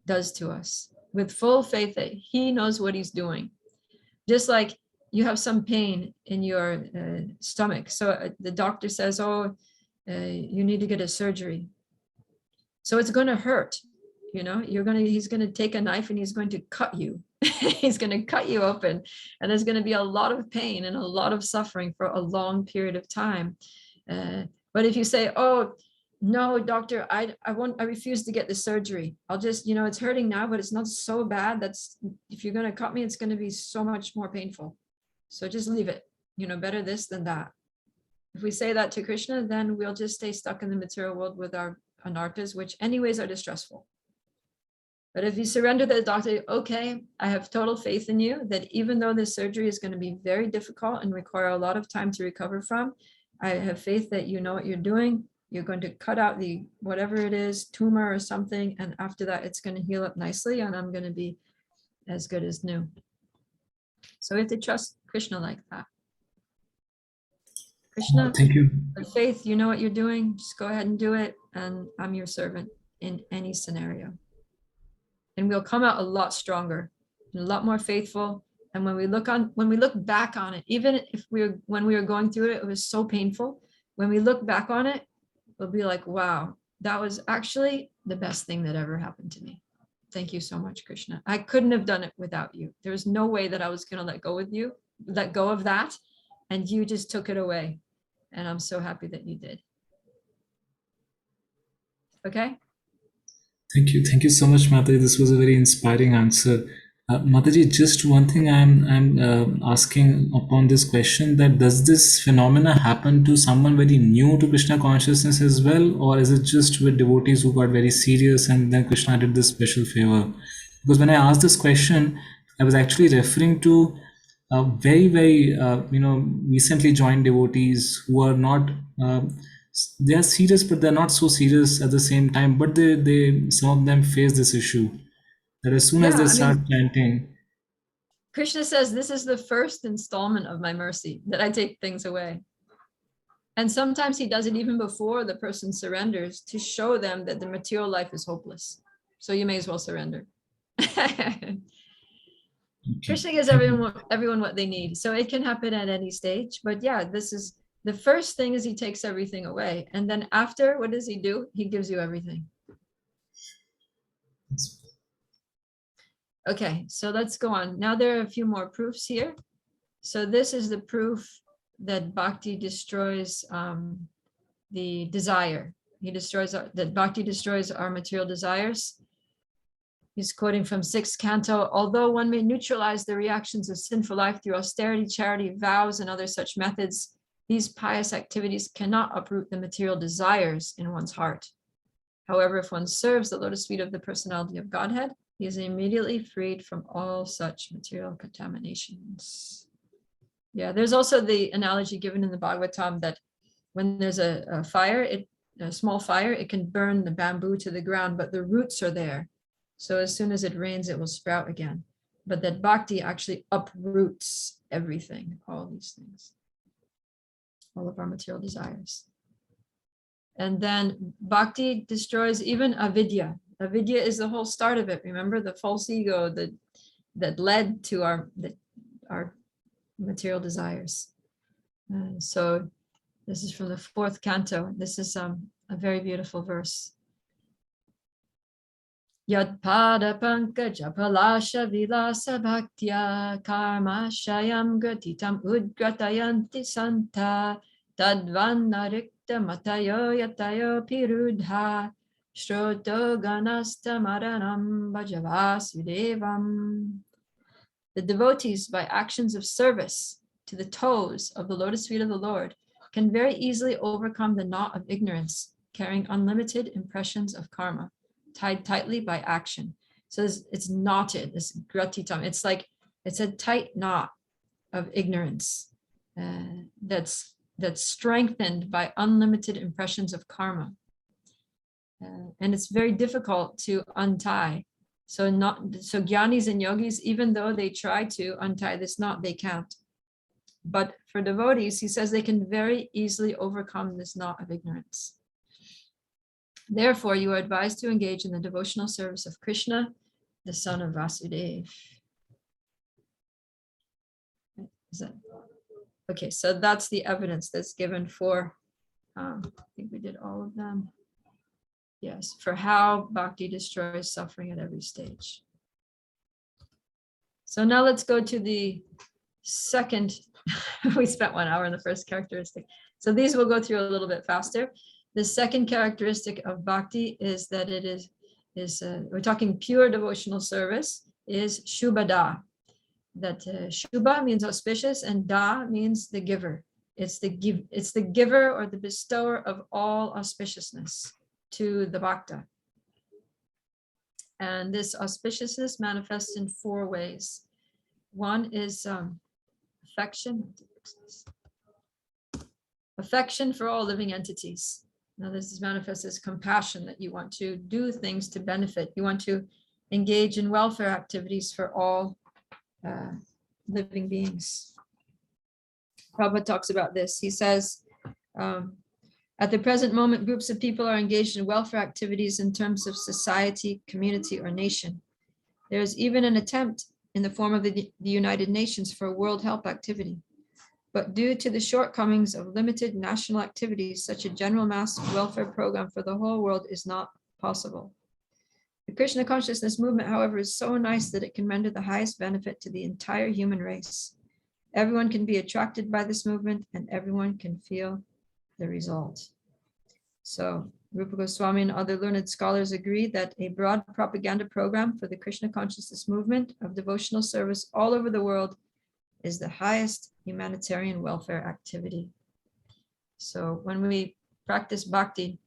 does to us with full faith that he knows what he's doing. Just like you have some pain in your stomach. So the doctor says, oh, you need to get a surgery. So it's going to hurt. You know, he's going to take a knife and he's going to cut you. He's going to cut you open, and there's going to be a lot of pain and a lot of suffering for a long period of time. But if you say, oh, no, doctor, I refuse to get the surgery. I'll just, you know, it's hurting now, but it's not so bad. If you're going to cut me, it's going to be so much more painful. So just leave it, you know, better this than that. If we say that to Krishna, then we'll just stay stuck in the material world with our anarthas, which anyways are distressful. But if you surrender to the doctor, okay, I have total faith in you that even though this surgery is going to be very difficult and require a lot of time to recover from, I have faith that you know what you're doing. You're going to cut out the whatever it is, tumor or something, and after that, it's going to heal up nicely, and I'm going to be as good as new. So we have to trust Krishna like that. Krishna, Thank you. with faith, you know what you're doing. Just go ahead and do it, and I'm your servant in any scenario. And we'll come out a lot stronger, and a lot more faithful. And when we look back on it, even if when we were going through it, it was so painful. When we look back on it, we'll be like, wow, that was actually the best thing that ever happened to me. Thank you so much, Krishna. I couldn't have done it without you. There was no way that I was going to let go of that. And you just took it away. And I'm so happy that you did. Okay. Thank you so much, Mataji. This was a very inspiring answer. Mataji, just one thing I'm asking upon this question, that does this phenomena happen to someone very new to Krishna consciousness as well, or is it just with devotees who got very serious and then Krishna did this special favor? Because when I asked this question, I was actually referring to very recently joined devotees who are not they are serious, but they're not so serious at the same time. But they some of them face this issue that as soon as they start chanting, Krishna says, this is the first installment of my mercy, that I take things away. And sometimes he does it even before the person surrenders, to show them that the material life is hopeless. So you may as well surrender. Krishna gives everyone what they need. So it can happen at any stage. But yeah, this is the first thing, is he takes everything away. And then after, what does he do? He gives you everything. Okay, so let's go on. Now there are a few more proofs here. So this is the proof that bhakti destroys the desire. That bhakti destroys our material desires. He's quoting from 6th canto. Although one may neutralize the reactions of sinful life through austerity, charity, vows, and other such methods, these pious activities cannot uproot the material desires in one's heart. However, if one serves the lotus feet of the personality of Godhead, he is immediately freed from all such material contaminations. Yeah, there's also the analogy given in the Bhagavatam that when there's a fire, a small fire, it can burn the bamboo to the ground, but the roots are there. So as soon as it rains, it will sprout again. But that bhakti actually uproots everything, all these things, all of our material desires. And then bhakti destroys even avidya. Avidya is the whole start of it. Remember the false ego that led to our material desires. So this is from the 4th canto. This is a very beautiful verse. Yad pada pankaja palasha vilasa bhaktya karma shayam gratitam udgratayanti santa tadvanarikta matayo yatayo pirudha shroto ganasta maranam bhajavasudevam. The devotees, by actions of service to the toes of the lotus feet of the Lord, can very easily overcome the knot of ignorance, carrying unlimited impressions of karma, tied tightly by action. So it's knotted, this gratitam. It's like, it's a tight knot of ignorance that's strengthened by unlimited impressions of karma. And it's very difficult to untie. So gyanis and yogis, even though they try to untie this knot, they can't. But for devotees, he says they can very easily overcome this knot of ignorance. Therefore, you are advised to engage in the devotional service of Krishna, the son of Vasudeva. Okay, so that's the evidence that's given for, I think we did all of them. Yes, for how bhakti destroys suffering at every stage. So now let's go to the second. We spent 1 hour on the first characteristic. So these we'll go through a little bit faster. The second characteristic of bhakti is that it is we're talking pure devotional service, is shubhada. That shubha means auspicious and da means the giver. It's the giver or the bestower of all auspiciousness to the bhakta. And this auspiciousness manifests in 4 ways. One is affection. Affection for all living entities. Now this is manifest as compassion, that you want to do things to benefit. You want to engage in welfare activities for all living beings. Prabhupada talks about this. He says, at the present moment, groups of people are engaged in welfare activities in terms of society, community, or nation. There is even an attempt in the form of the United Nations for a world help activity. But due to the shortcomings of limited national activities, such a general mass welfare program for the whole world is not possible. The Krishna consciousness movement, however, is so nice that it can render the highest benefit to the entire human race. Everyone can be attracted by this movement and everyone can feel the result. So Rupa Goswami and other learned scholars agree that a broad propaganda program for the Krishna consciousness movement of devotional service all over the world is the highest humanitarian welfare activity. So when we practice bhakti,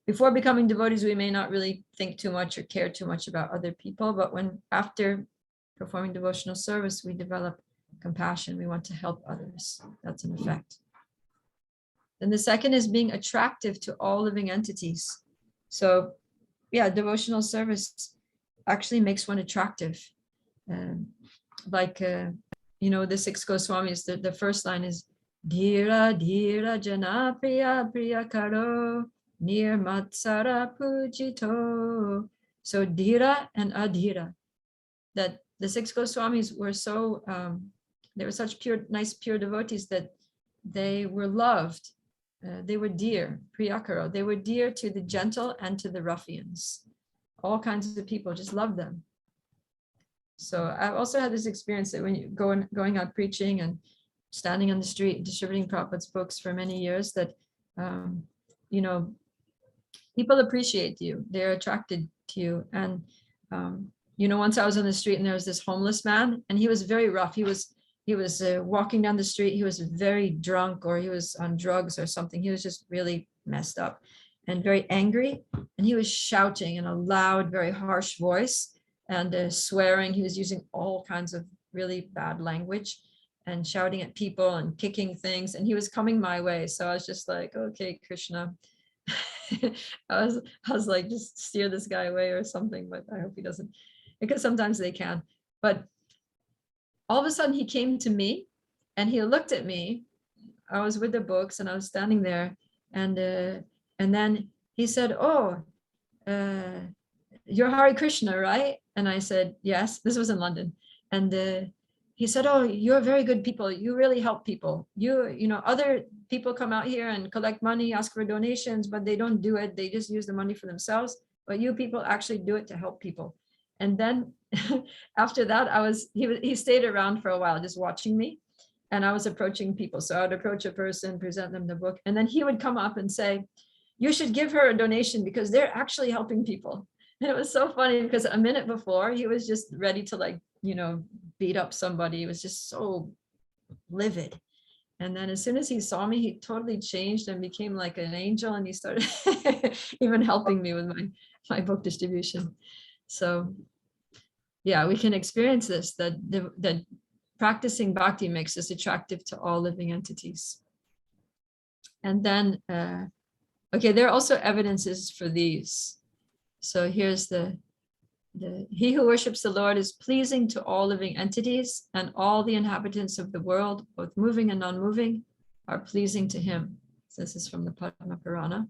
before becoming devotees, we may not really think too much or care too much about other people, but when after performing devotional service, we develop compassion. We want to help others. That's an effect. Then the second is being attractive to all living entities. So yeah, devotional service actually makes one attractive. The 6 Goswamis, the first line is Dhira Dhira Jana Priya Priya Karo Nirmatsara Pujito. So Dhira and Adhira, that the 6 Goswamis were so, they were such nice pure devotees that they were loved. They were dear, Priyakaro. They were dear to the gentle and to the ruffians. All kinds of people just loved them. So I've also had this experience that when you going out preaching and standing on the street distributing Prabhupada's books for many years, that people appreciate you. They're attracted to you. And once I was on the street and there was this homeless man, and he was very rough. He was walking down the street. He was very drunk, or he was on drugs or something. He was just really messed up and very angry. And he was shouting in a loud, very harsh voice and swearing. He was using all kinds of really bad language and shouting at people and kicking things. And he was coming my way. So I was just like, okay, Krishna. I was like, just steer this guy away or something, but I hope he doesn't, because sometimes they can. But all of a sudden he came to me and he looked at me. I was with the books and I was standing there, and And then he said, oh, you're Hare Krishna, right? And I said, yes. This was in London. And he said, oh, you're very good people. You really help people. You know, other people come out here and collect money, ask for donations, but they don't do it. They just use the money for themselves. But you people actually do it to help people. And then after that, he stayed around for a while, just watching me. And I was approaching people. So I would approach a person, present them the book, and then he would come up and say, you should give her a donation because they're actually helping people. And it was so funny because a minute before he was just ready to, like, you know, beat up somebody. It was just so livid. And then as soon as he saw me, he totally changed and became like an angel. And he started even helping me with my book distribution. So yeah, we can experience this, that practicing bhakti makes us attractive to all living entities. And then, okay, there are also evidences for these. So here's he who worships the Lord is pleasing to all living entities, and all the inhabitants of the world, both moving and non-moving, are pleasing to him. So this is from the Padma Purana.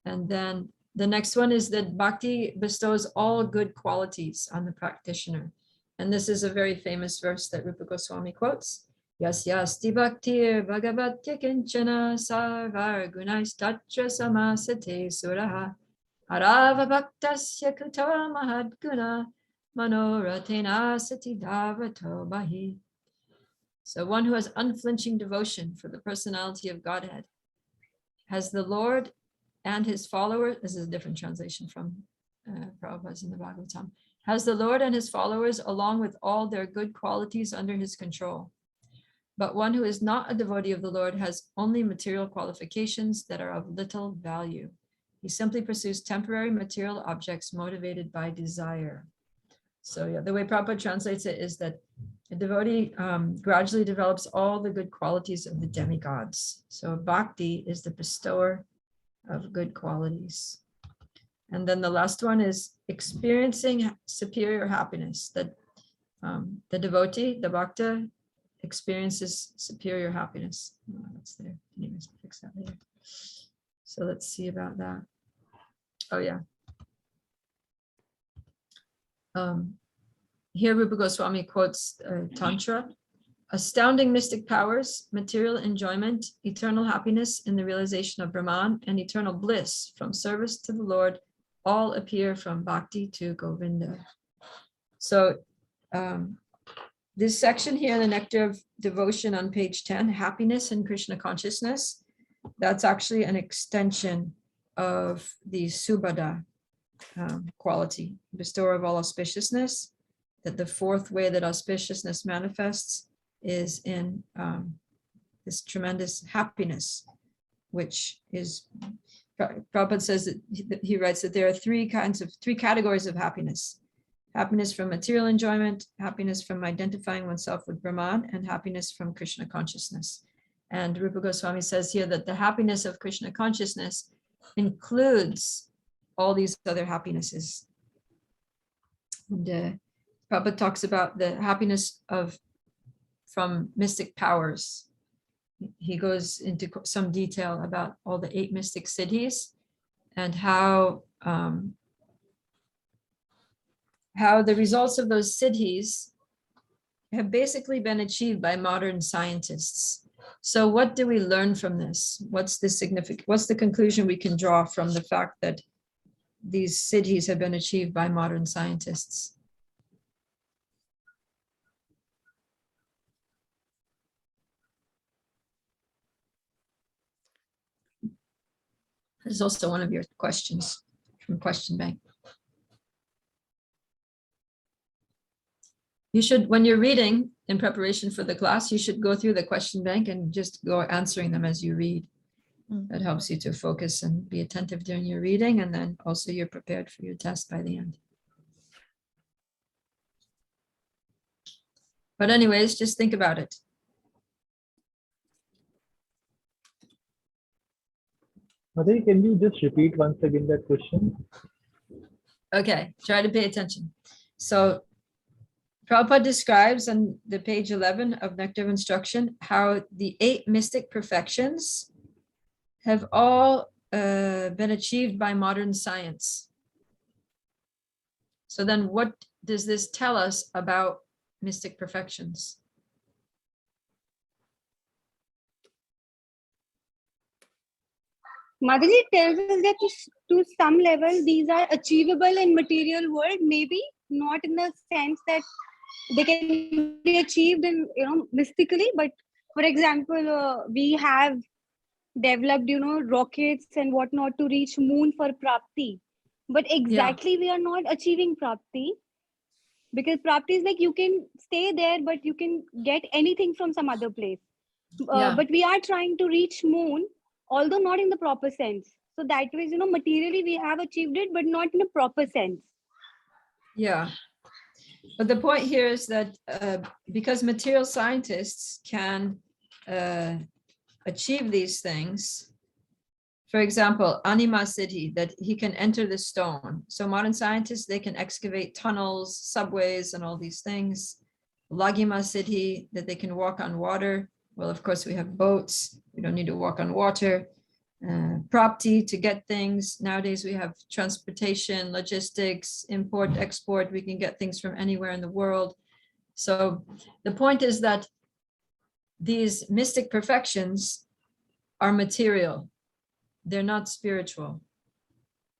And then the next one is that bhakti bestows all good qualities on the practitioner. And this is a very famous verse that Rupa Goswami quotes. Yasyasti bhaktir bhagavatya kinchana sarvar gunais tatra samasate suraha harava bhaktasya kuto mahadguna manoratena sati davato bahi. So one who has unflinching devotion for the personality of Godhead has the Lord and his followers. This is a different translation from Prabhupada's in the Bhagavatam. Has the Lord and his followers along with all their good qualities under his control. But one who is not a devotee of the Lord has only material qualifications that are of little value. He simply pursues temporary material objects motivated by desire. So yeah, the way Prabhupada translates it is that a devotee gradually develops all the good qualities of the demigods. So bhakti is the bestower of good qualities. And then the last one is experiencing superior happiness. That the devotee, the bhakta, experiences superior happiness. Oh, that's there. Anyways, fix that later. So let's see about that. Oh yeah. Here Rupa Goswami quotes Tantra. Astounding mystic powers, material enjoyment, eternal happiness in the realization of Brahman, and eternal bliss from service to the Lord all appear from bhakti to Govinda. So this section here, the Nectar of Devotion on page 10, happiness in Krishna consciousness, that's actually an extension of the Subhada quality, bestower of all auspiciousness, that the fourth way that auspiciousness manifests is in this tremendous happiness, which is, Prabhupada says that he writes that there are three categories of happiness. Happiness from material enjoyment, happiness from identifying oneself with Brahman, and happiness from Krishna consciousness. And Rupa Goswami says here that the happiness of Krishna consciousness includes all these other happinesses. And Prabhupada talks about the happiness from mystic powers. He goes into some detail about all the 8 mystic siddhis and how the results of those siddhis have basically been achieved by modern scientists. So what do we learn from this? What's the conclusion we can draw from the fact that these siddhis have been achieved by modern scientists? This is also one of your questions from Question Bank. You should, when you're reading in preparation for the class, you should go through the question bank and just go answering them as you read. That helps you to focus and be attentive during your reading, and then also you're prepared for your test by the end. But anyways, just think about it. Madhuri, can you just repeat once again that question? Okay, try to pay attention. So Prabhupada describes on the page 11 of Nectar of Instruction how the 8 mystic perfections have all been achieved by modern science. So then what does this tell us about mystic perfections? Madhaji tells us that to some level these are achievable in material world, maybe not in the sense that they can be achieved in mystically, but for example, we have developed rockets and whatnot to reach moon for prapti, but exactly we are not achieving prapti, because prapti is like you can stay there but you can get anything from some other place. Yeah. But we are trying to reach moon, although not in the proper sense. So that way, materially we have achieved it, but not in a proper sense. Yeah. But the point here is that because material scientists can achieve these things, for example, Anima City, that he can enter the stone. So modern scientists, they can excavate tunnels, subways, and all these things. Lagima City, that they can walk on water. Well, of course, we have boats. We don't need to walk on water. Prapti, to get things. Nowadays, we have transportation, logistics, import, export. We can get things from anywhere in the world. So the point is that these mystic perfections are material. They're not spiritual.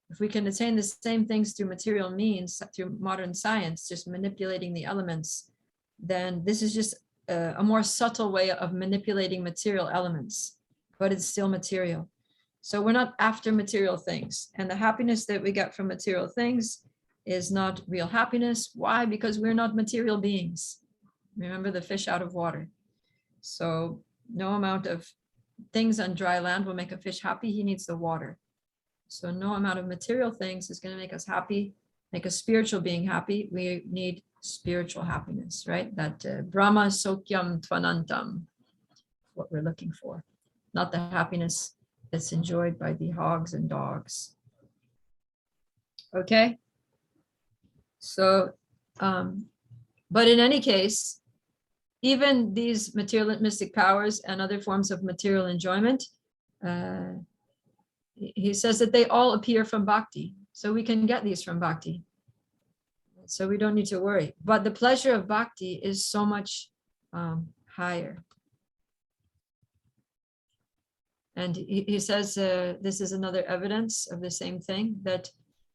If we can attain the same things through material means, through modern science, just manipulating the elements, then this is just a more subtle way of manipulating material elements, but it's still material. So we're not after material things. And the happiness that we get from material things is not real happiness. Why? Because we're not material beings. Remember the fish out of water. So no amount of things on dry land will make a fish happy. He needs the water. So no amount of material things is going to make us happy, make a spiritual being happy. We need spiritual happiness, right? That Brahma Sokyam Tvanantam, what we're looking for, not the happiness that's enjoyed by the hogs and dogs. Okay. So, but in any case, even these material mystic powers and other forms of material enjoyment, he says that they all appear from bhakti. So we can get these from bhakti. So we don't need to worry. But the pleasure of bhakti is so much higher. And he says, this is another evidence of the same thing, that,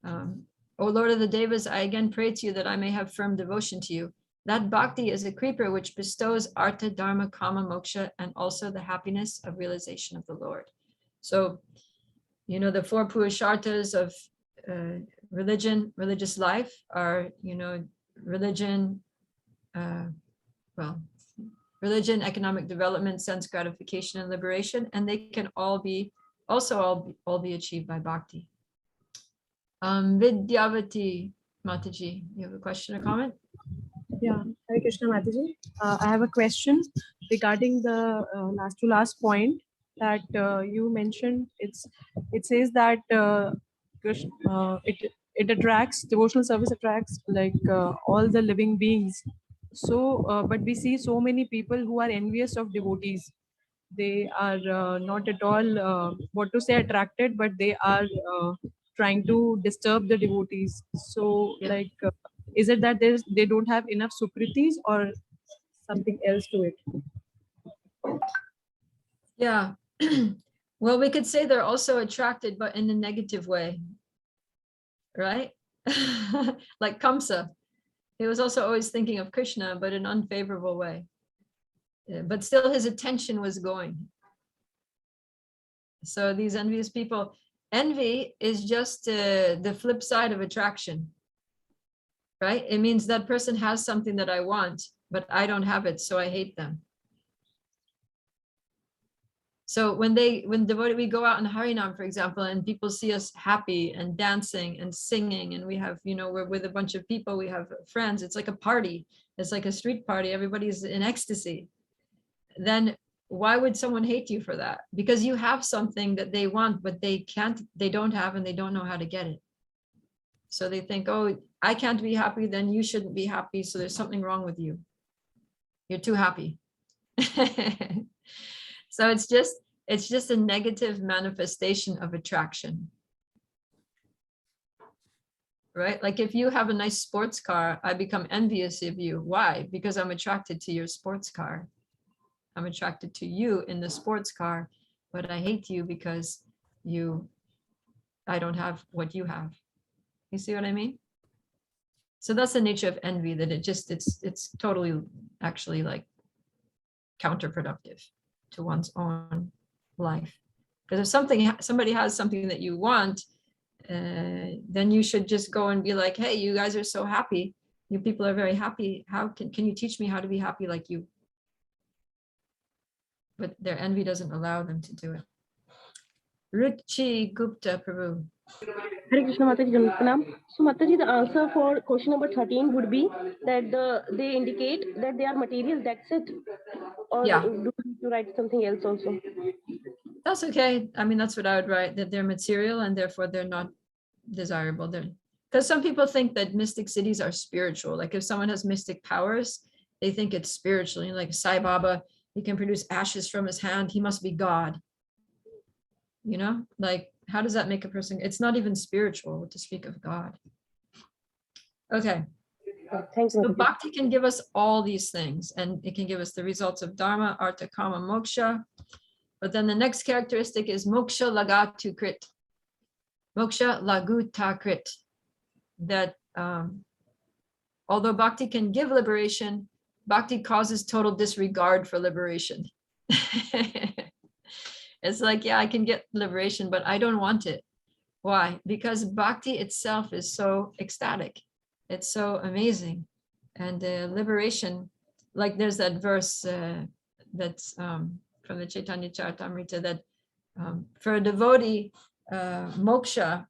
O Lord of the Devas, I again pray to you that I may have firm devotion to you. That bhakti is a creeper which bestows artha, dharma, kama, moksha, and also the happiness of realization of the Lord. So, the four purusharthas of religion, religious life are, religion, religion, economic development, sense gratification, and liberation, and they can all be achieved by bhakti. Vidyavati Mataji, you have a question or comment? Yeah, Hare Krishna Mataji. I have a question regarding the last point that you mentioned. It says that Krishna, it attracts, devotional service attracts like all the living beings. So, but we see so many people who are envious of devotees. They are not at all attracted, but they are trying to disturb the devotees. So, like, is it that they don't have enough sukritis or something else to it? Yeah. Well, we could say they're also attracted, but in a negative way, right? Like Kamsa. He was also always thinking of Krishna, but in an unfavorable way. But still his attention was going. So these envious people, envy is just the flip side of attraction, right? It means that person has something that I want, but I don't have it, so I hate them. So when we go out in Harinam, for example, and people see us happy and dancing and singing, and we have, we're with a bunch of people, we have friends, it's like a party, it's like a street party, everybody's in ecstasy. Then why would someone hate you for that? Because you have something that they want, but they don't have, and they don't know how to get it. So they think, oh, I can't be happy, then you shouldn't be happy, so there's something wrong with you. You're too happy. So it's just It's just a negative manifestation of attraction. Right? Like if you have a nice sports car, I become envious of you. Why? Because I'm attracted to your sports car. I'm attracted to you in the sports car, but I hate you because I don't have what you have. You see what I mean? So that's the nature of envy, that it's totally actually like counterproductive to one's own life. Because if somebody has something that you want, then you should just go and be like, hey, you guys are so happy. You people are very happy. How can you teach me how to be happy like you? But their envy doesn't allow them to do it. Ruchi Gupta Prabhu. Hare Krishna Mataji, Pranam. So Mataji, the answer for question number 13 would be that they indicate that they are material, that's it. Or Yeah. do we need to write something else also? That's okay. I mean, that's what I would write, that they're material and therefore they're not desirable. Because some people think that mystic cities are spiritual. Like if someone has mystic powers, they think it's spiritual. Like Sai Baba, he can produce ashes from his hand. He must be God. Like how does that make a person? It's not even spiritual to speak of God. Okay. Thank you. So bhakti can give us all these things, and it can give us the results of dharma, artha, kama, moksha. But then the next characteristic is moksha lagatu krit. Moksha laguta krit. That although bhakti can give liberation, bhakti causes total disregard for liberation. It's like, yeah, I can get liberation, but I don't want it. Why? Because bhakti itself is so ecstatic. It's so amazing. And liberation, like there's that verse that's from the Chaitanya Charitamrita that for a devotee, moksha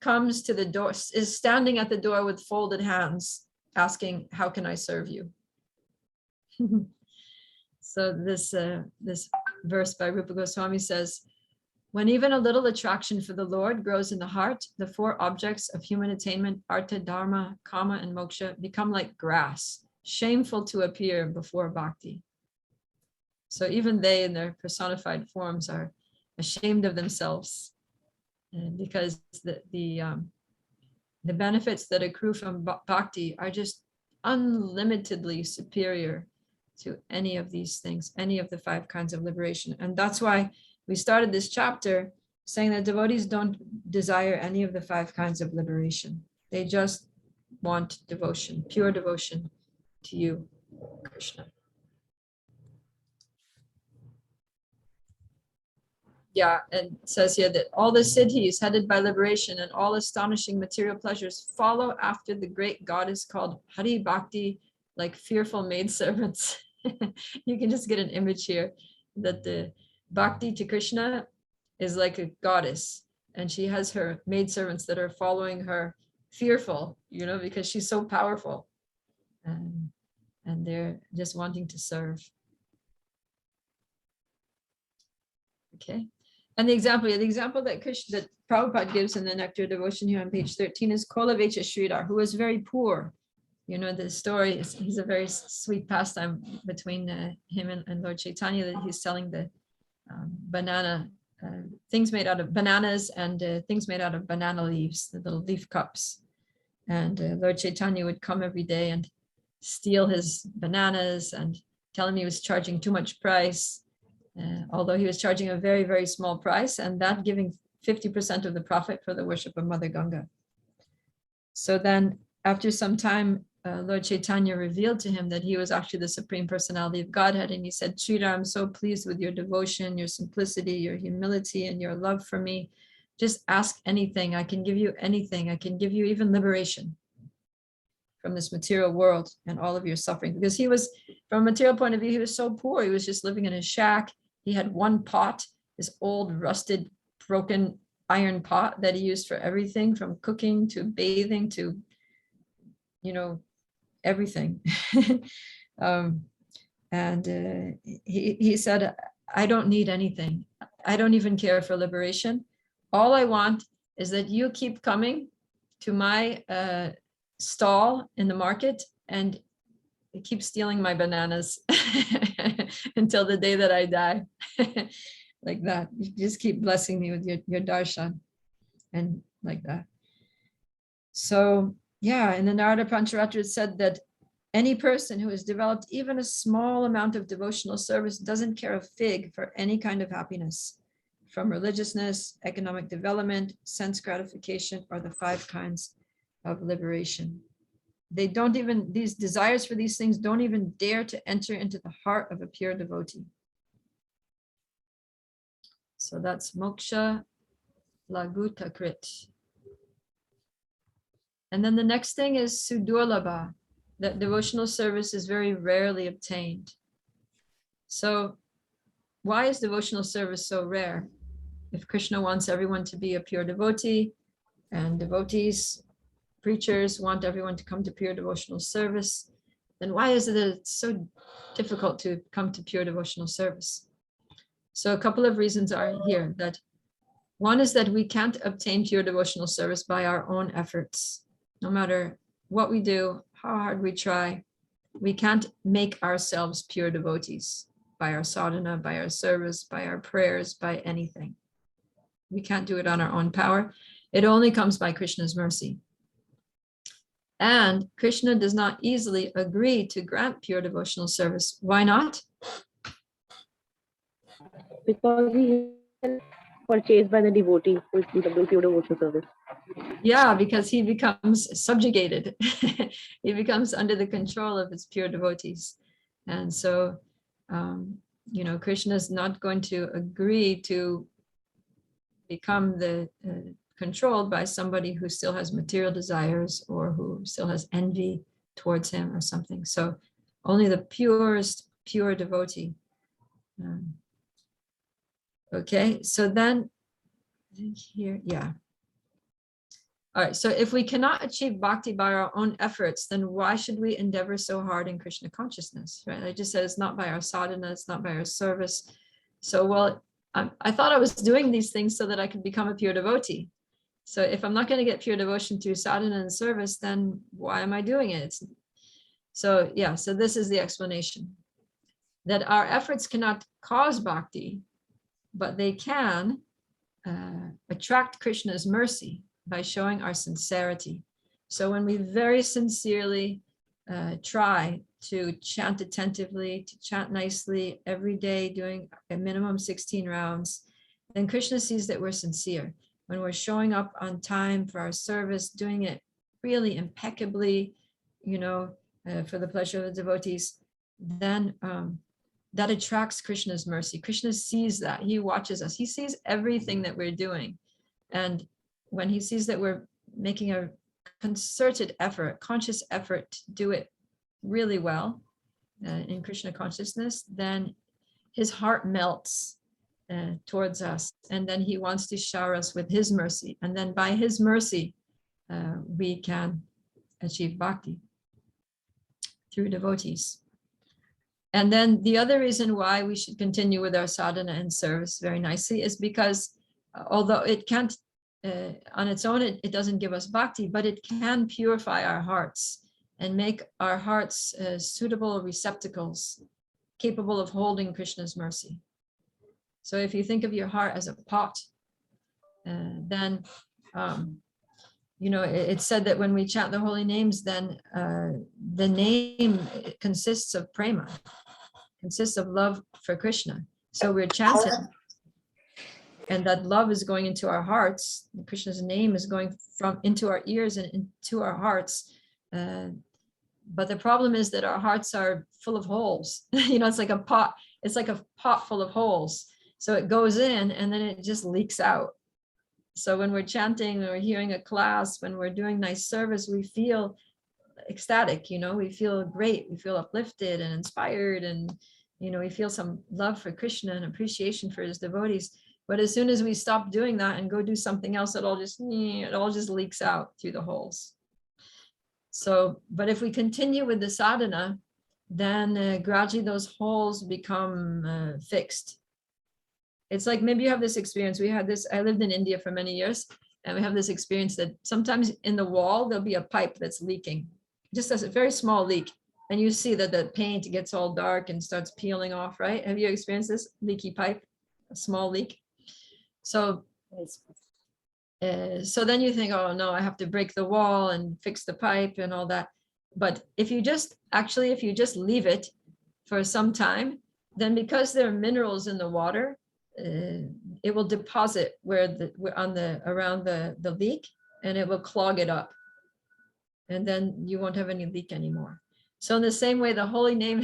comes to the door, is standing at the door with folded hands, asking, how can I serve you? So this verse by Rupa Goswami says, when even a little attraction for the Lord grows in the heart, the four objects of human attainment, artha, dharma, kama, and moksha, become like grass, shameful to appear before bhakti. So even they in their personified forms are ashamed of themselves, because the benefits that accrue from bhakti are just unlimitedly superior to any of these things, any of the 5 kinds of liberation. And that's why we started this chapter saying that devotees don't desire any of the 5 kinds of liberation. They just want devotion, pure devotion to you, Krishna. Yeah, and it says here that all the siddhis headed by liberation and all astonishing material pleasures follow after the great goddess called Hari Bhakti, like fearful maidservants. You can just get an image here that the Bhakti to Krishna is like a goddess, and she has her maidservants that are following her fearful, because she's so powerful, and they're just wanting to serve. Okay. And the example that that Prabhupada gives in the Nectar Devotion here on page 13 is Kolavecha Sridhar, who was very poor. The story is, he's a very sweet pastime between him and Lord Chaitanya, that he's selling the banana, things made out of bananas and things made out of banana leaves, the little leaf cups. And Lord Chaitanya would come every day and steal his bananas and tell him he was charging too much price. Although he was charging a very, very small price, and that giving 50% of the profit for the worship of Mother Ganga. So then after some time, Lord Chaitanya revealed to him that he was actually the Supreme Personality of Godhead. And he said, Sridhar, I'm so pleased with your devotion, your simplicity, your humility, and your love for me. Just ask anything. I can give you anything. I can give you even liberation from this material world and all of your suffering. Because he was, from a material point of view, he was so poor. He was just living in a shack. He had one pot, this old, rusted, broken iron pot that he used for everything, from cooking to bathing to, everything. He said, I don't need anything. I don't even care for liberation. All I want is that you keep coming to my stall in the market and keep stealing my bananas until the day that I die. like that. You just keep blessing me with your darshan and like that. So yeah, in the Narada Pancharatra, it said that any person who has developed even a small amount of devotional service doesn't care a fig for any kind of happiness, from religiousness, economic development, sense gratification, or the 5 kinds of liberation. They don't even, these desires for these things don't even dare to enter into the heart of a pure devotee. So that's moksha laguta krit. And then the next thing is sudurlabha, that devotional service is very rarely obtained. So why is devotional service so rare? If Krishna wants everyone to be a pure devotee, and devotees, preachers want everyone to come to pure devotional service, then why is it that it's so difficult to come to pure devotional service? So a couple of reasons are here. That one is that we can't obtain pure devotional service by our own efforts. No matter what we do, how hard we try, we can't make ourselves pure devotees by our sadhana, by our service, by our prayers, by anything. We can't do it on our own power. It only comes by Krishna's mercy. And Krishna does not easily agree to grant pure devotional service. Why not? Because he is purchased by the devotee who is doing pure devotional service. Yeah, because he becomes subjugated. He becomes under the control of his pure devotees. And so, Krishna is not going to agree to become controlled by somebody who still has material desires or who still has envy towards him or something. So only the purest, pure devotee. Okay, so then here, yeah. All right, so if we cannot achieve bhakti by our own efforts, then why should we endeavor so hard in Krishna consciousness, right? I just said it's not by our sadhana, it's not by our service. So, well, I thought I was doing these things so that I could become a pure devotee. So if I'm not going to get pure devotion through sadhana and service, then why am I doing it? So this is the explanation. That our efforts cannot cause bhakti, but they can attract Krishna's mercy by showing our sincerity. So when we very sincerely try to chant attentively, to chant nicely every day, doing a minimum 16 rounds, then Krishna sees that we're sincere. When we're showing up on time for our service, doing it really impeccably, for the pleasure of the devotees, then that attracts Krishna's mercy. Krishna sees that. He watches us. He sees everything that we're doing. And when he sees that we're making a concerted effort, conscious effort to do it really well in Krishna consciousness, then his heart melts towards us. And then he wants to shower us with his mercy. And then by his mercy, we can achieve bhakti through devotees. And then the other reason why we should continue with our sadhana and service very nicely is because although it can't, on its own, it doesn't give us bhakti, but it can purify our hearts and make our hearts suitable receptacles, capable of holding Krishna's mercy. So if you think of your heart as a pot, then, it's said that when we chant the holy names, then the name consists of prema, consists of love for Krishna. So we're chanting, and that love is going into our hearts. Krishna's name is going into our ears and into our hearts. But the problem is that our hearts are full of holes. It's like a pot. It's like a pot full of holes. So it goes in and then it just leaks out. So when we're chanting, when we're hearing a class, when we're doing nice service, we feel ecstatic, we feel great. We feel uplifted and inspired, and, we feel some love for Krishna and appreciation for his devotees. But as soon as we stop doing that and go do something else, it all just leaks out through the holes. So, but if we continue with the sadhana, then gradually those holes become fixed. It's like, maybe you have this experience. I lived in India for many years, and we have this experience that sometimes in the wall, there'll be a pipe that's leaking, just as a very small leak. And you see that the paint gets all dark and starts peeling off, right? Have you experienced this leaky pipe? a small leak. So so then you think, oh no, I have to break the wall and fix the pipe and all that. But if you just leave it for some time, then because there are minerals in the water, it will deposit around the leak, and it will clog it up. And then you won't have any leak anymore. So in the same way, the holy name,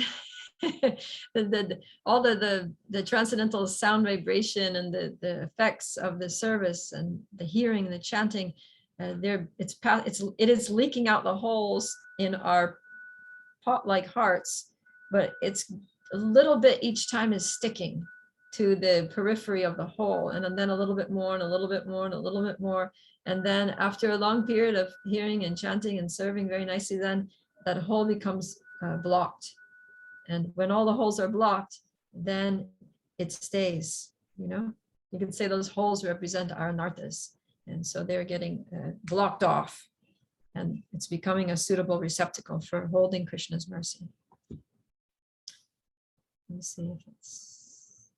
all the transcendental sound vibration and the effects of the service and the hearing, the chanting, it is leaking out the holes in our pot-like hearts, but it's a little bit each time is sticking to the periphery of the hole, and then a little bit more and a little bit more and a little bit more. And then after a long period of hearing and chanting and serving very nicely, then that hole becomes blocked. And when all the holes are blocked, then it stays, you know. You can say those holes represent our anarthas. And so they're getting blocked off, and it's becoming a suitable receptacle for holding Krishna's mercy. Let me see if it's,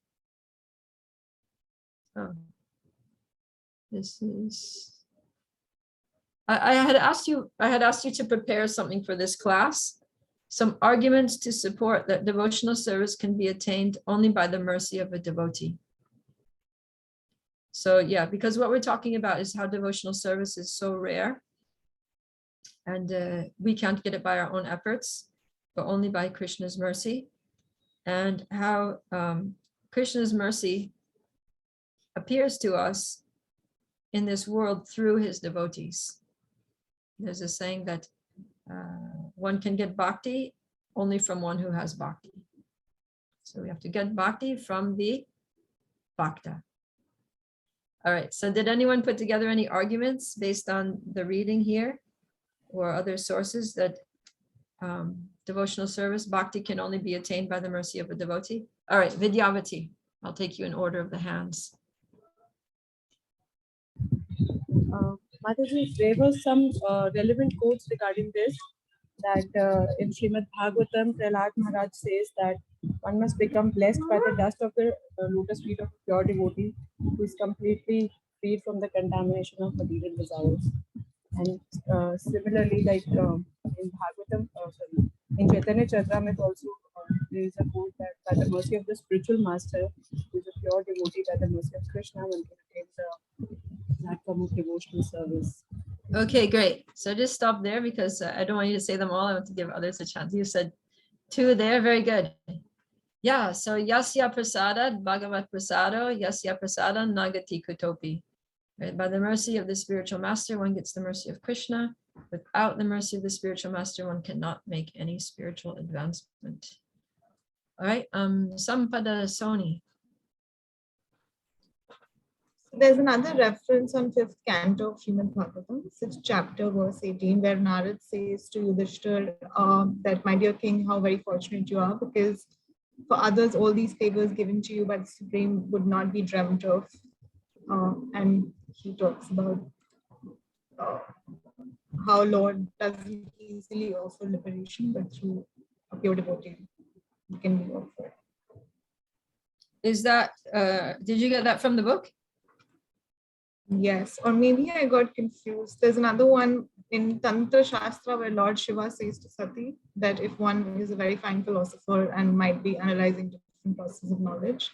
oh, this is, I had asked you to prepare something for this class, some arguments to support that devotional service can be attained only by the mercy of a devotee. So yeah, because what we're talking about is how devotional service is so rare, and we can't get it by our own efforts, but only by Krishna's mercy, and how Krishna's mercy appears to us in this world through his devotees. There's a saying that one can get bhakti only from one who has bhakti. So we have to get bhakti from the bhakta. All right, so did anyone put together any arguments based on the reading here or other sources that devotional service, bhakti, can only be attained by the mercy of a devotee? All right, Vidyavati, I'll take you in order of the hands. Mataji, there were some relevant quotes regarding this, that in Srimad Bhagavatam, Prahlad Maharaj says that one must become blessed by the dust of the lotus feet of a pure devotee who is completely freed from the contamination of material desires. And similarly, like in Bhagavatam, in Chaitanya Charitamrita also, there is a quote that by the mercy of the spiritual master, who is a pure devotee, by the mercy of Krishna, one can attain the platform of devotional service. Okay, great. So just stop there because I don't want you to say them all. I want to give others a chance. You said 2 there, very good. Yeah, so yasya prasada, bhagavat prasado, yasya prasada, nagati kutopi. Right? By the mercy of the spiritual master, one gets the mercy of Krishna. Without the mercy of the spiritual master, one cannot make any spiritual advancement. All right, Sampada Soni. There's another reference on 5th canto of Srimad Bhagavatam, 6th chapter, verse 18, where Narad says to Yudhishthir that, my dear king, how very fortunate you are, because for others, all these favors given to you by the Supreme would not be dreamt of. And he talks about how Lord doesn't easily offer liberation, but through a pure devotee, it can be offered. Is that, did you get that from the book? Yes, or maybe I got confused. There's another one in Tantra Shastra where Lord Shiva says to Sati that if one is a very fine philosopher and might be analyzing different processes of knowledge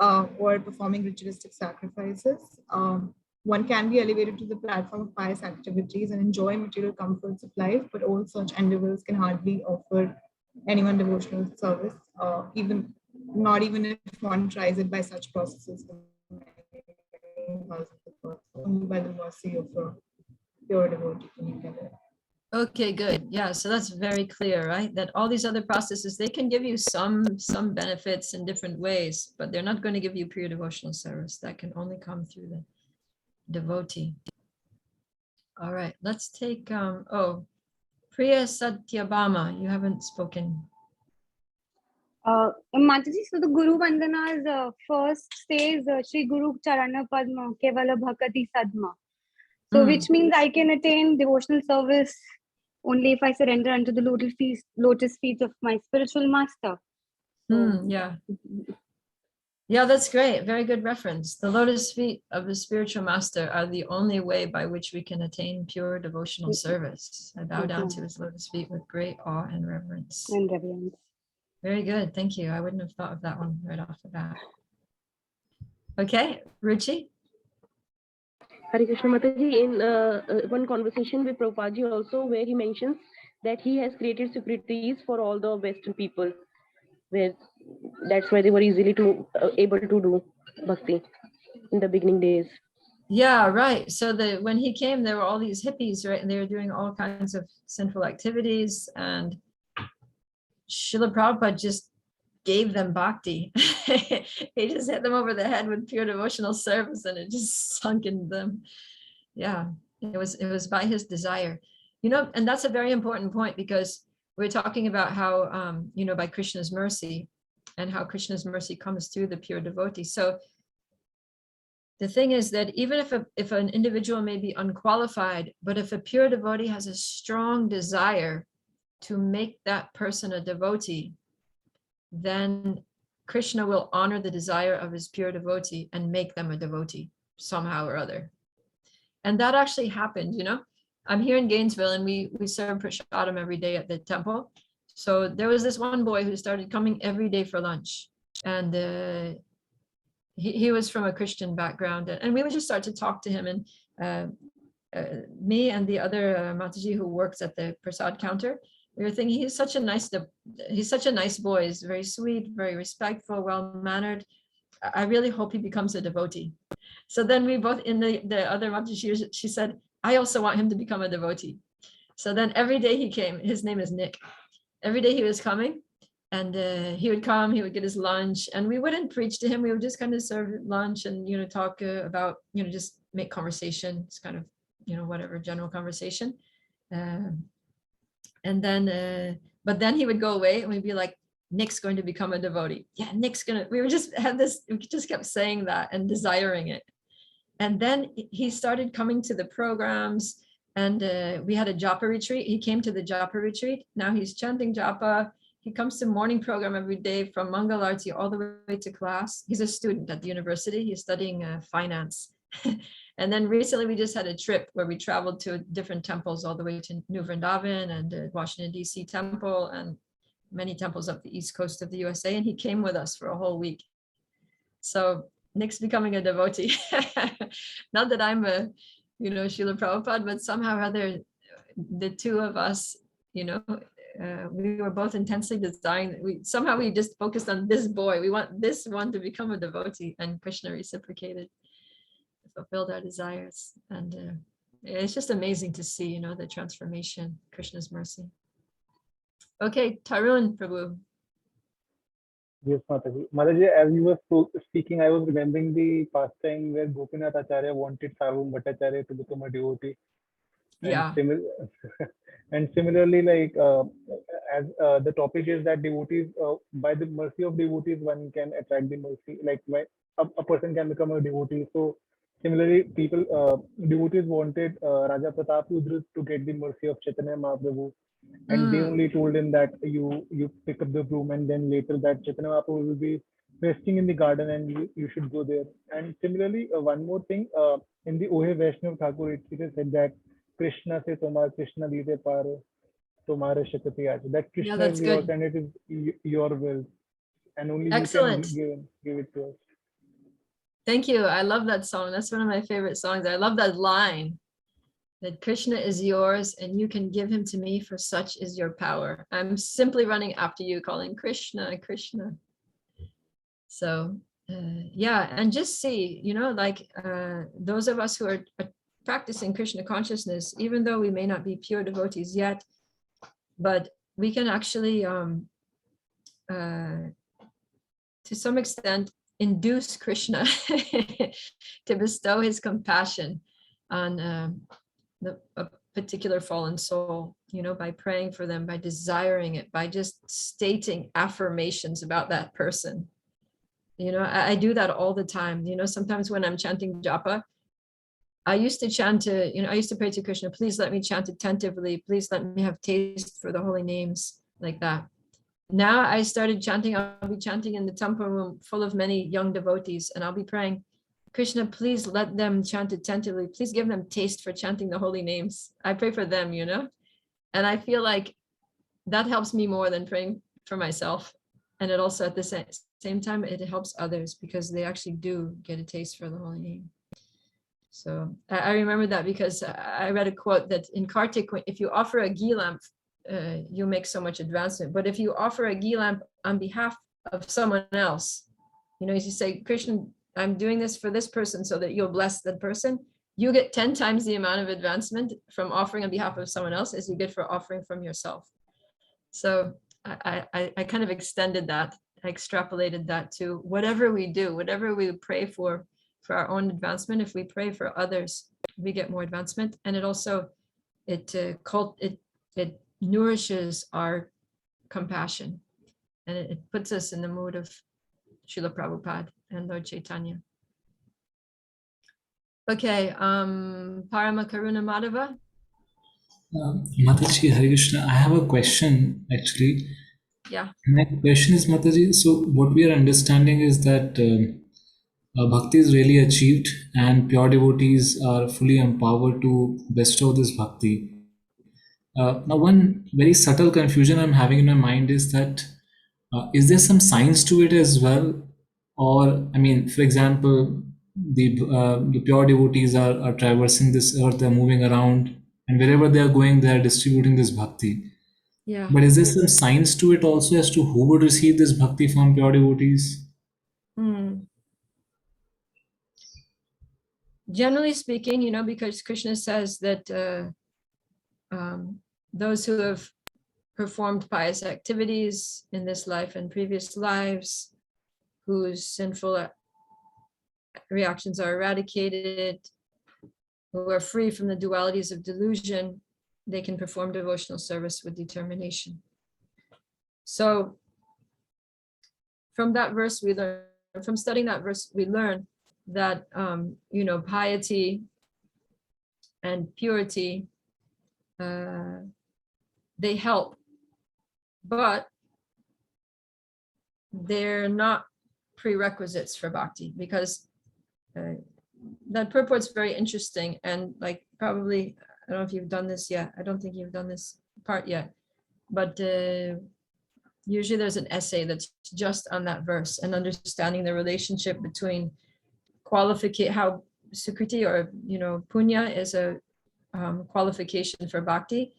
or performing ritualistic sacrifices, one can be elevated to the platform of pious activities and enjoy material comforts of life, but all such endeavors can hardly offer anyone devotional service, not even if one tries it by such processes. Only by the mercy of a pure devotee can you get it. Okay, good. Yeah, so that's very clear, right? That all these other processes, they can give you some benefits in different ways, but they're not going to give you pure devotional service. That can only come through the devotee. All right, let's take, Priya Satyabhama, you haven't spoken. Mataji, so the Guru Vandana's first says Shri Guru Charana Padma Kevala Bhakati Sadma. So which means I can attain devotional service only if I surrender unto the lotus feet of my spiritual master. Yeah. Yeah, that's great. Very good reference. The lotus feet of the spiritual master are the only way by which we can attain pure devotional service. I bow down to his lotus feet with great awe and reverence. And reverence. Very good. Thank you. I wouldn't have thought of that one right off the bat. Okay, Ruchi. Hare Krishna Mataji, in one conversation with Prabhupada also, where he mentions that he has created secretaries for all the Western people, where that's why they were easily able to do bhakti in the beginning days. Yeah, right. So when he came, there were all these hippies, right? And they were doing all kinds of sinful activities. And Srila Prabhupada just gave them bhakti. He just hit them over the head with pure devotional service, and it just sunk in them. Yeah, it was by his desire. You know, and that's a very important point, because we're talking about how, you know, by Krishna's mercy, and how Krishna's mercy comes through the pure devotee. So the thing is that even if an individual may be unqualified, but if a pure devotee has a strong desire to make that person a devotee, then Krishna will honor the desire of his pure devotee and make them a devotee somehow or other. And that actually happened, you know. I'm here in Gainesville, and we serve prasadam every day at the temple. So there was this one boy who started coming every day for lunch, and he was from a Christian background, and we would just start to talk to him, and me and the other Mataji who works at the prasad counter, we were thinking he's such a nice boy. He's very sweet, very respectful, well-mannered. I really hope he becomes a devotee. So then we both, in the other Mataji, she said, I also want him to become a devotee. So then every day he came. His name is Nick. Every day he was coming, and he would come, he would get his lunch, and we wouldn't preach to him. We would just kind of serve lunch and, you know, talk about, you know, just make conversation. It's kind of, you know, whatever, general conversation. And then, but then he would go away, and we'd be like, Nick's going to become a devotee. Yeah, Nick's gonna, we just kept saying that and desiring it. And then he started coming to the programs, and we had a japa retreat. He came to the japa retreat. Now he's chanting japa. He comes to morning program every day from Mangalarti all the way to class. He's a student at the university. He's studying finance. And then recently we just had a trip where we traveled to different temples all the way to New Vrindavan and Washington, D.C. temple, and many temples up the east coast of the USA. And he came with us for a whole week. So Nick's becoming a devotee. Not that I'm a, you know, Srila Prabhupada, but somehow or other, the two of us, you know, we were both intensely desiring. We just focused on this boy. We want this one to become a devotee, and Krishna reciprocated, fulfilled our desires. And it's just amazing to see, you know, the transformation, Krishna's mercy. Okay, Tarun Prabhu. Yes, Mataji. Mataji, as you were speaking, I was remembering the past time where Gopinath Acharya wanted Sarvabhauma Bhattacharya to become a devotee. Yeah. And similarly, like as the topic is that devotees, by the mercy of devotees, one can attract the mercy. Like a person can become a devotee. So similarly, devotees wanted Raja Pratap Rudra to get the mercy of Chaitanya Mahaprabhu. And they only told him that you pick up the broom, and then later that Chaitanya Mahaprabhu will be resting in the garden, and you should go there. And similarly, one more thing, in the Ohe Vaishnav Thakur, it is said that Krishna se tomar Krishna dite par tomare shakti aaj. That Krishna is yours, and it is your will, and only Excellent. you can give it to us. Thank you. I love that song. That's one of my favorite songs. I love that line, that Krishna is yours and you can give him to me, for such is your power. I'm simply running after you, calling Krishna, Krishna. So yeah, and just see, you know, like those of us who are practicing Krishna consciousness, even though we may not be pure devotees yet, but we can actually, to some extent, induce Krishna to bestow his compassion on a particular fallen soul, you know, by praying for them, by desiring it, by just stating affirmations about that person. You know, I do that all the time. You know, sometimes when I'm chanting japa, I used to chant I used to pray to Krishna, please let me chant attentively, please let me have taste for the holy names, like that. now I started chanting. I'll be chanting in the temple room full of many young devotees, and I'll be praying, Krishna, please let them chant attentively. Please give them taste for chanting the holy names. I pray for them, you know, and I feel like that helps me more than praying for myself. And it also at the same time, it helps others because they actually do get a taste for the holy name. So I remember that because I read a quote that in Kartik, if you offer a ghee lamp, you make so much advancement. But if you offer a ghee lamp on behalf of someone else, you know, as you say, Krishna, I'm doing this for this person so that you'll bless that person, you get 10 times the amount of advancement from offering on behalf of someone else as you get for offering from yourself. So I kind of extended that, I extrapolated that to whatever we do, whatever we pray for our own advancement. If we pray for others, we get more advancement. And it also, it nourishes our compassion, and it puts us in the mood of Srila Prabhupada and Lord Chaitanya. Okay, Parama Karuna Madhava. Mataji, Hare Krishna, I have a question actually. Yeah. My question is, Mataji, so what we are understanding is that bhakti is really achieved and pure devotees are fully empowered to bestow this bhakti. Now, one very subtle confusion I'm having in my mind is that is there some science to it as well? Or, I mean, for example, the pure devotees are traversing this earth, they're moving around, and wherever they are going, they are distributing this bhakti. Yeah. But is there some science to it also as to who would receive this bhakti from pure devotees? Generally speaking, you know, because Krishna says that those who have performed pious activities in this life and previous lives, whose sinful reactions are eradicated, who are free from the dualities of delusion, they can perform devotional service with determination. So from that verse, we learn, from studying that verse, we learn that, you know, piety and purity, they help, but they're not prerequisites for bhakti, because that purport's very interesting. And like, probably, I don't know if you've done this yet. I don't think you've done this part yet, but usually there's an essay that's just on that verse and understanding the relationship between how Sukriti, or, you know, punya is a qualification for bhakti,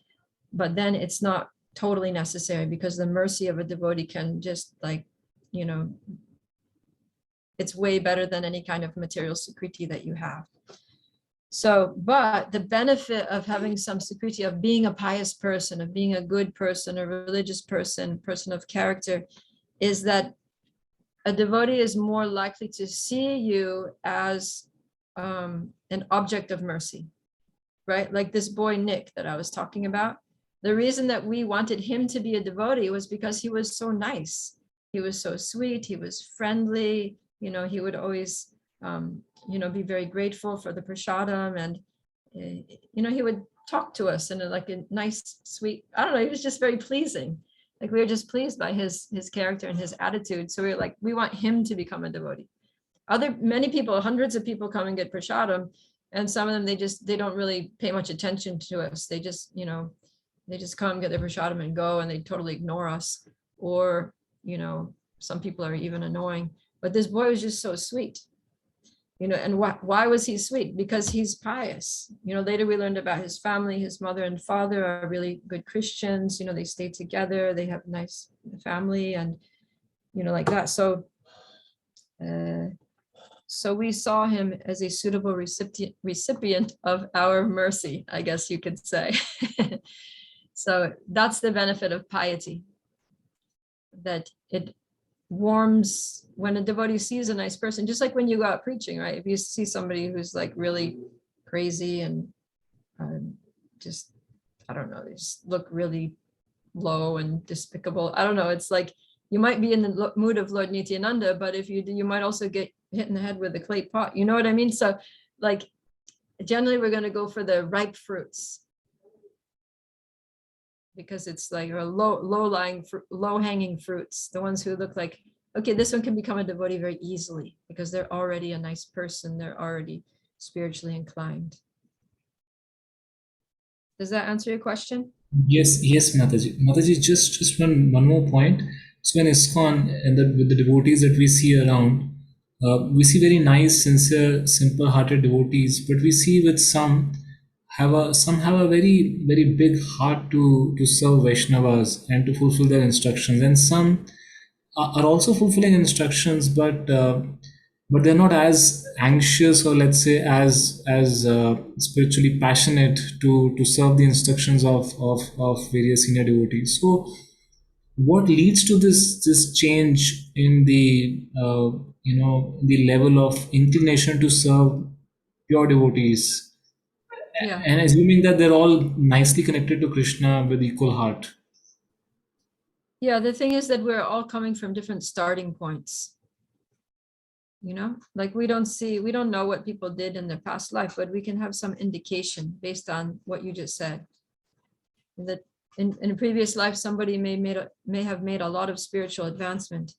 but then it's not totally necessary, because the mercy of a devotee can just, like, you know, it's way better than any kind of material Sukriti that you have. So, but the benefit of having some Sukriti, of being a pious person, of being a good person, a religious person, person of character, is that a devotee is more likely to see you as an object of mercy, right? Like this boy, Nick, that I was talking about. The reason that we wanted him to be a devotee was because he was so nice. He was so sweet. He was friendly. You know, he would always, you know, be very grateful for the prasadam, and, you know, he would talk to us in like a nice, sweet, I don't know, he was just very pleasing. Like, we were just pleased by his character and his attitude. So we were like, we want him to become a devotee. Many people, hundreds of people come and get prasadam, and some of them, they don't really pay much attention to us. They just, you know, they just come, get their prasadam and go, and they totally ignore us. Or, you know, some people are even annoying. But this boy was just so sweet, you know. And why was he sweet? Because he's pious. You know, later we learned about his family. His mother and father are really good Christians. You know, they stay together. They have a nice family, and, you know, like that. So, so we saw him as a suitable recipient of our mercy, I guess you could say. So that's the benefit of piety, that it warms when a devotee sees a nice person, just like when you go out preaching, right? If you see somebody who's like really crazy and just, I don't know, they just look really low and despicable. I don't know. It's like, you might be in the mood of Lord Nityananda, but if you do, you might also get hit in the head with a clay pot. You know what I mean? So, like, generally we're going to go for the ripe fruits. because it's like a low hanging fruits, the ones who look like, okay, this one can become a devotee very easily because they're already a nice person, they're already spiritually inclined. Does that answer your question? Yes, yes, Mataji. Mataji, just one more point. So in ISKCON and with the devotees that we see around, we see very nice, sincere, simple-hearted devotees, but we see with some have a very big heart to serve Vaishnavas and to fulfill their instructions, and some are also fulfilling instructions, but they're not as anxious, or let's say as spiritually passionate to serve the instructions of various senior devotees. So what leads to this change in the the level of inclination to serve pure devotees, Yeah. and assuming that they're all nicely connected to Krishna with equal heart? Yeah, the thing is that we're all coming from different starting points. Like we don't know what people did in their past life, but we can have some indication based on what you just said. That in a previous life, somebody may have made a lot of spiritual advancement.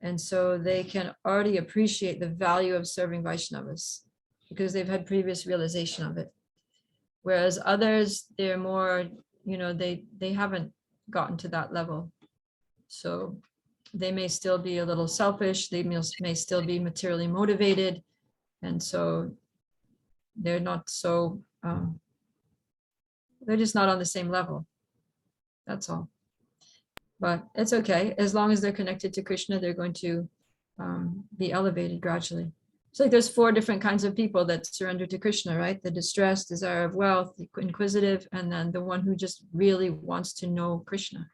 And so they can already appreciate the value of serving Vaishnavas because they've had previous realization of it. Whereas others, they're more, they haven't gotten to that level. So they may still be a little selfish, they may still be materially motivated. And so they're not so, they're just not on the same level. That's all. But it's okay. As long as they're connected to Krishna, they're going to be elevated gradually. It's like there's 4 different kinds of people that surrender to Krishna, right? The distressed, desire of wealth, the inquisitive, and then the one who just really wants to know Krishna.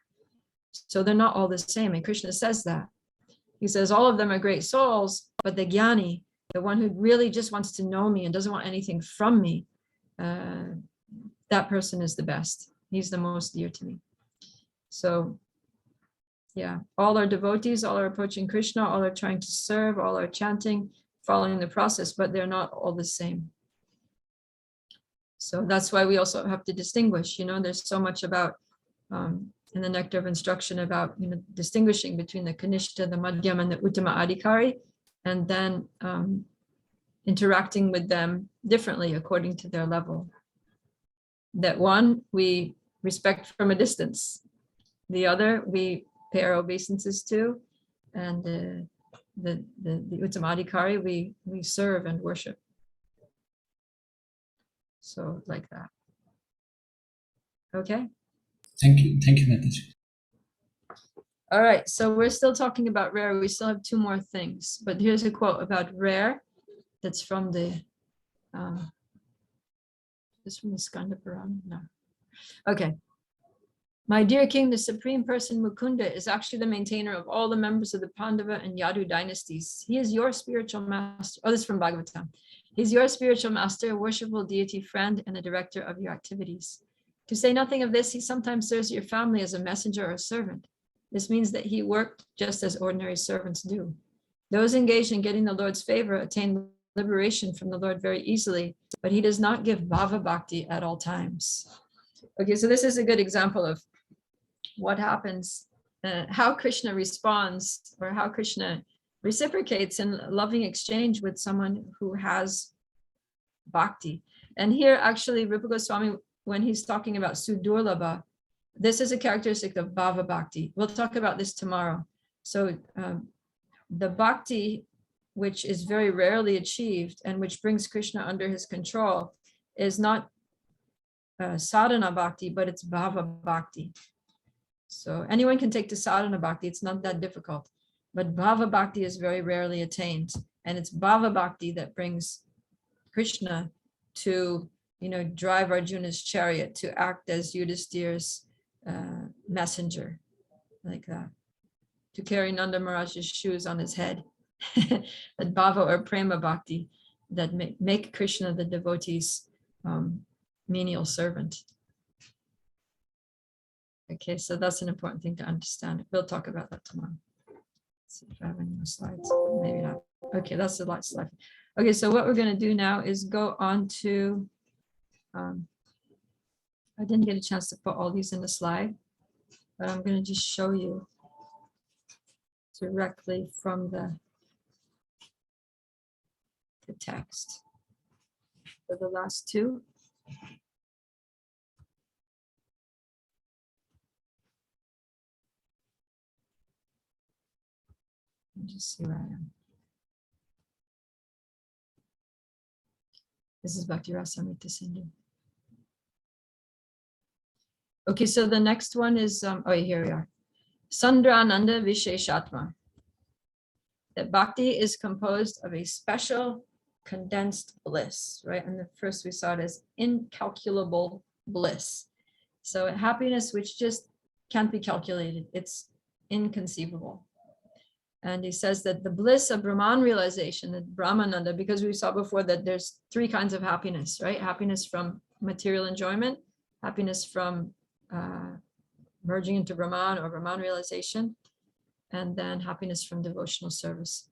So they're not all the same. And Krishna says that. He says all of them are great souls, but the jnani, the one who really just wants to know me and doesn't want anything from me, that person is the best. He's the most dear to me. So yeah, all are devotees, all are approaching Krishna, all are trying to serve, all are chanting, following the process, but they're not all the same. So that's why we also have to distinguish, there's so much about, in the Nectar of Instruction about, distinguishing between the Kanishta, the Madhyam, and the Uttama Adhikari, and then interacting with them differently according to their level. That one, we respect from a distance. The other, we pay our obeisances to, and the Uttama Adhikari, we serve and worship. So like that. Okay. Thank you, Mataji. All right, so we're still talking about rare. We still have 2 more things, but here's a quote about rare. That's from the Skanda Purana. No. Okay. My dear king, the supreme person Mukunda is actually the maintainer of all the members of the Pandava and Yadu dynasties. He is your spiritual master. Oh, this is from Bhagavatam. He's your spiritual master, worshipful deity friend, and the director of your activities. To say nothing of this, he sometimes serves your family as a messenger or a servant. This means that he worked just as ordinary servants do. Those engaged in getting the Lord's favor attain liberation from the Lord very easily, but he does not give bhava bhakti at all times. Okay, so this is a good example of what happens, how Krishna responds, or how Krishna reciprocates in loving exchange with someone who has bhakti. And here actually Rupa Goswami, when he's talking about Sudurlabha, this is a characteristic of bhava bhakti. We'll talk about this tomorrow. So the bhakti, which is very rarely achieved and which brings Krishna under his control, is not sadhana bhakti, but it's bhava bhakti. So anyone can take to sadhana bhakti, it's not that difficult. But bhava bhakti is very rarely attained. And it's bhava bhakti that brings Krishna to, drive Arjuna's chariot, to act as Yudhishthira's messenger, like that, to carry Nanda Maharaj's shoes on his head. That bhava or prema bhakti that make Krishna the devotee's menial servant. Okay, so that's an important thing to understand. We'll talk about that tomorrow. Let's see if I have any more slides. Maybe not. Okay, that's the last slide. Okay, so what we're going to do now is go on to I didn't get a chance to put all these in the slide, but I'm going to just show you directly from the text. For the last two. Let me just see where I am. This is Bhakti Rasamrita Sindhu. Okay, so the next one is, oh, here we are. Sandrananda Visheshatma. That Bhakti is composed of a special condensed bliss, right? And the first we saw it as incalculable bliss. So happiness which just can't be calculated. It's inconceivable. And he says that the bliss of Brahman realization, that Brahmananda, because we saw before that there's three kinds of happiness, right? Happiness from material enjoyment, happiness from merging into Brahman or Brahman realization, and then happiness from devotional service.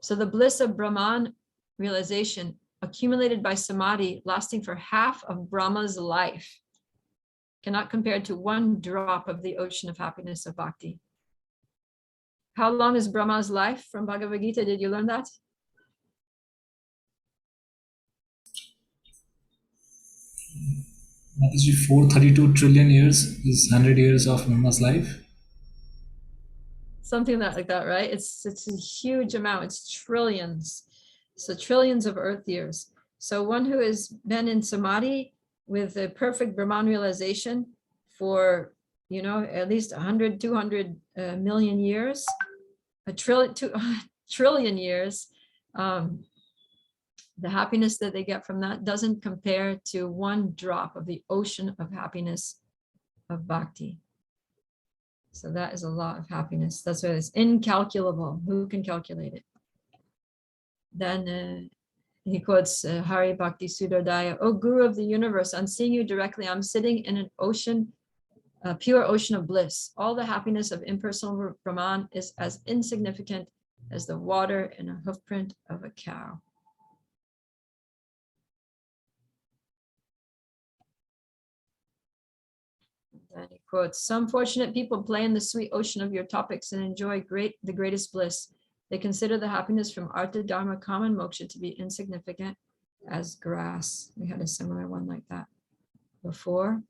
So the bliss of Brahman realization accumulated by samadhi lasting for half of Brahma's life cannot compare to one drop of the ocean of happiness of bhakti. How long is Brahma's life from Bhagavad Gita? Did you learn that? Mataji, 432 trillion years is 100 years of Brahma's life. Something like that, right? It's a huge amount. It's trillions. So trillions of earth years. So one who has been in samadhi with a perfect Brahman realization for, you know, at least 100, 200 million years, a trillion years, the happiness that they get from that doesn't compare to one drop of the ocean of happiness of bhakti. So that is a lot of happiness. That's why it's incalculable. Who can calculate it? Then he quotes Hari Bhakti Sudodaya, "O Guru of the universe, on seeing you directly, I'm sitting in an ocean, a pure ocean of bliss. All the happiness of impersonal Brahman is as insignificant as the water in a hoofprint of a cow." And he quotes, "Some fortunate people play in the sweet ocean of your topics and enjoy the greatest bliss. They consider the happiness from Artha, Dharma, Kama, and Moksha to be insignificant as grass." We had a similar one like that before.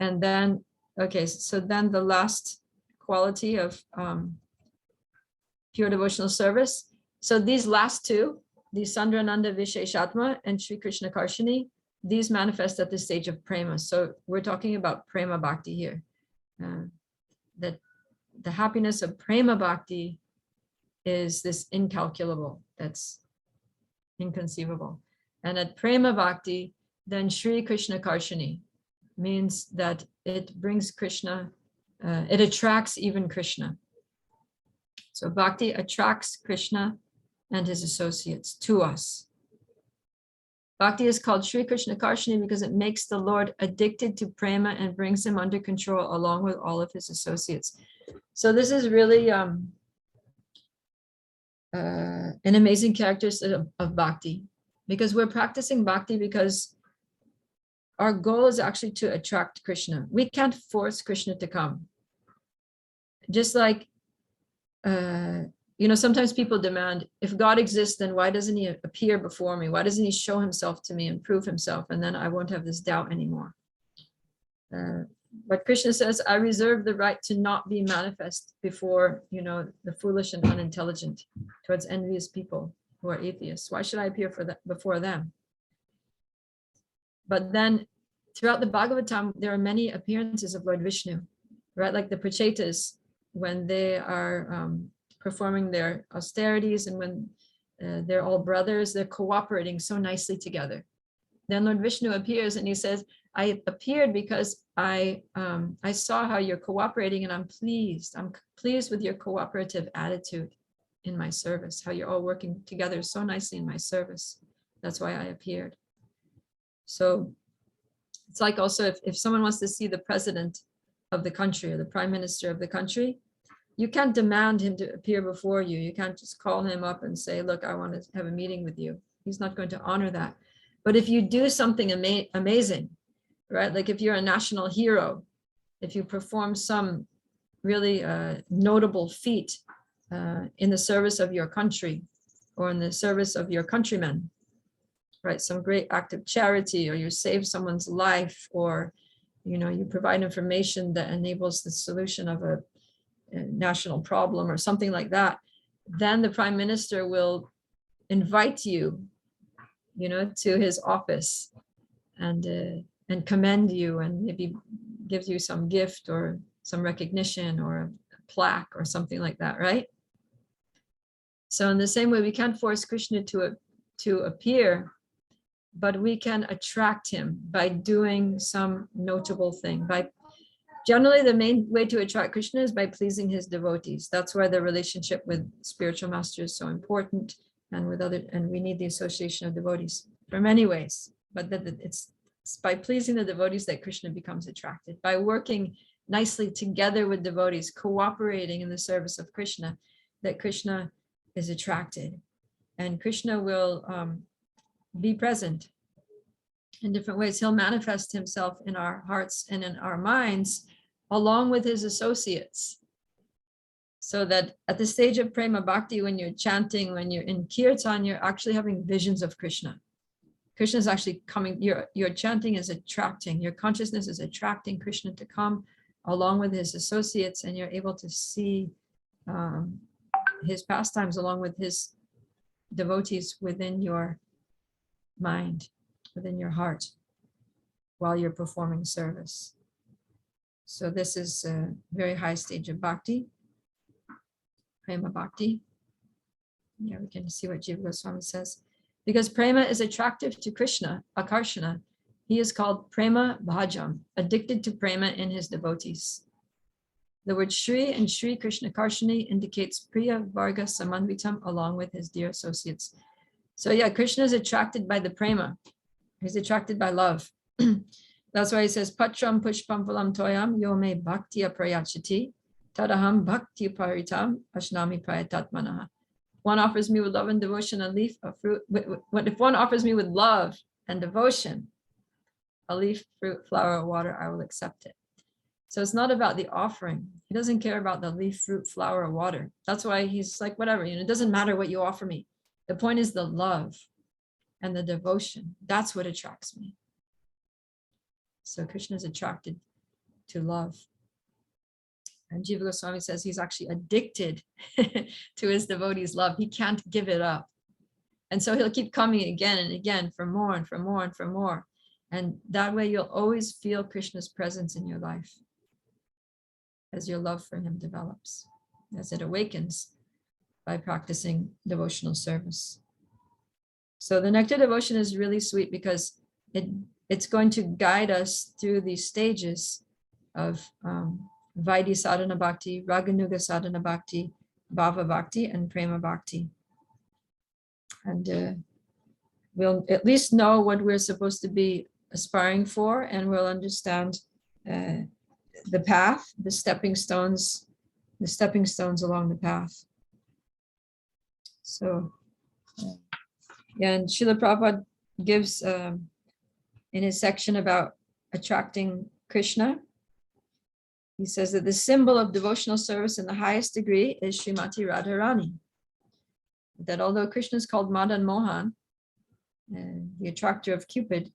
And then, okay, so then the last quality of pure devotional service. So these last two, the Sandrananda Visheshatma and Sri Krishna Karshini, these manifest at the stage of prema. So we're talking about prema bhakti here. That the happiness of prema bhakti is this incalculable, that's inconceivable. And at prema bhakti, then Sri Krishna Karshini means that it brings Krishna, it attracts even Krishna. So bhakti attracts Krishna and his associates to us. Bhakti is called Sri Krishna Karshini because it makes the Lord addicted to prema and brings him under control along with all of his associates. So this is really an amazing characteristic of bhakti, because we're practicing bhakti because our goal is actually to attract Krishna. We can't force Krishna to come. Just like, you know, sometimes people demand, if God exists, then why doesn't he appear before me? Why doesn't he show himself to me and prove himself? And then I won't have this doubt anymore. But Krishna says, I reserve the right to not be manifest before, you know, the foolish and unintelligent, towards envious people who are atheists. Why should I appear before them? But then throughout the Bhagavatam, there are many appearances of Lord Vishnu, right? Like the Prachetas, when they are performing their austerities and when they're all brothers, they're cooperating so nicely together. Then Lord Vishnu appears and he says, I appeared because I saw how you're cooperating and I'm pleased. I'm pleased with your cooperative attitude in my service, how you're all working together so nicely in my service. That's why I appeared. So it's like also if someone wants to see the president of the country or the prime minister of the country, you can't demand him to appear before you. You can't just call him up and say, look, I want to have a meeting with you. He's not going to honor that. But if you do something amazing, right? Like if you're a national hero, if you perform some really notable feat in the service of your country or in the service of your countrymen, right? Some great act of charity, or you save someone's life, or you provide information that enables the solution of a national problem or something like that, then the prime minister will invite you, to his office and commend you and maybe gives you some gift or some recognition or a plaque or something like that, right? So in the same way, we can't force Krishna to appear, but we can attract him by doing some notable thing. Generally, the main way to attract Krishna is by pleasing his devotees. That's why the relationship with spiritual master is so important, and we need the association of devotees for many ways. But it's by pleasing the devotees that Krishna becomes attracted. By working nicely together with devotees, cooperating in the service of Krishna, that Krishna is attracted, and Krishna will be present in different ways. He'll manifest himself in our hearts and in our minds along with his associates. So that at the stage of prema bhakti, when you're chanting, when you're in kirtan, you're actually having visions of Krishna. Krishna is actually coming, your chanting is attracting, your consciousness is attracting Krishna to come along with his associates, and you're able to see his pastimes along with his devotees within your mind, within your heart, while you're performing service. So this is a very high stage of bhakti, prema bhakti. Yeah, we can see what Jiva Goswami says. Because prema is attractive to Krishna, akarshana, he is called prema bhajam, addicted to prema in his devotees. The word Shri and Shri Krishna Karshani indicates Priya Varga Samanvitam along with his dear associates. So yeah, Krishna is attracted by the prema. He's attracted by love. That's why he says, Patram pushpam phalam toyam yo me bhaktiya prayachati tadaham bhakti paritam ashnami prayatatmanaha. One offers me with love and devotion a leaf, a fruit. If one offers me with love and devotion, a leaf, fruit, flower, or water, I will accept it. So it's not about the offering. He doesn't care about the leaf, fruit, flower, or water. That's why he's like, whatever, it doesn't matter what you offer me. The point is the love and the devotion. That's what attracts me. So Krishna is attracted to love. And Jiva Goswami says he's actually addicted to his devotees' love. He can't give it up. And so he'll keep coming again and again for more and for more and for more. And that way you'll always feel Krishna's presence in your life as your love for him develops, as it awakens by practicing devotional service. So the nectar devotion is really sweet because it's going to guide us through these stages of Vaidhi Sadhana Bhakti, Raganuga Sadhana Bhakti, Bhava Bhakti, and Prema Bhakti. And we'll at least know what we're supposed to be aspiring for, and we'll understand the path, the stepping stones along the path. So, yeah, and Srila Prabhupada gives in his section about attracting Krishna, he says that the symbol of devotional service in the highest degree is Srimati Radharani. That although Krishna is called Madan Mohan, the attractor of Cupid,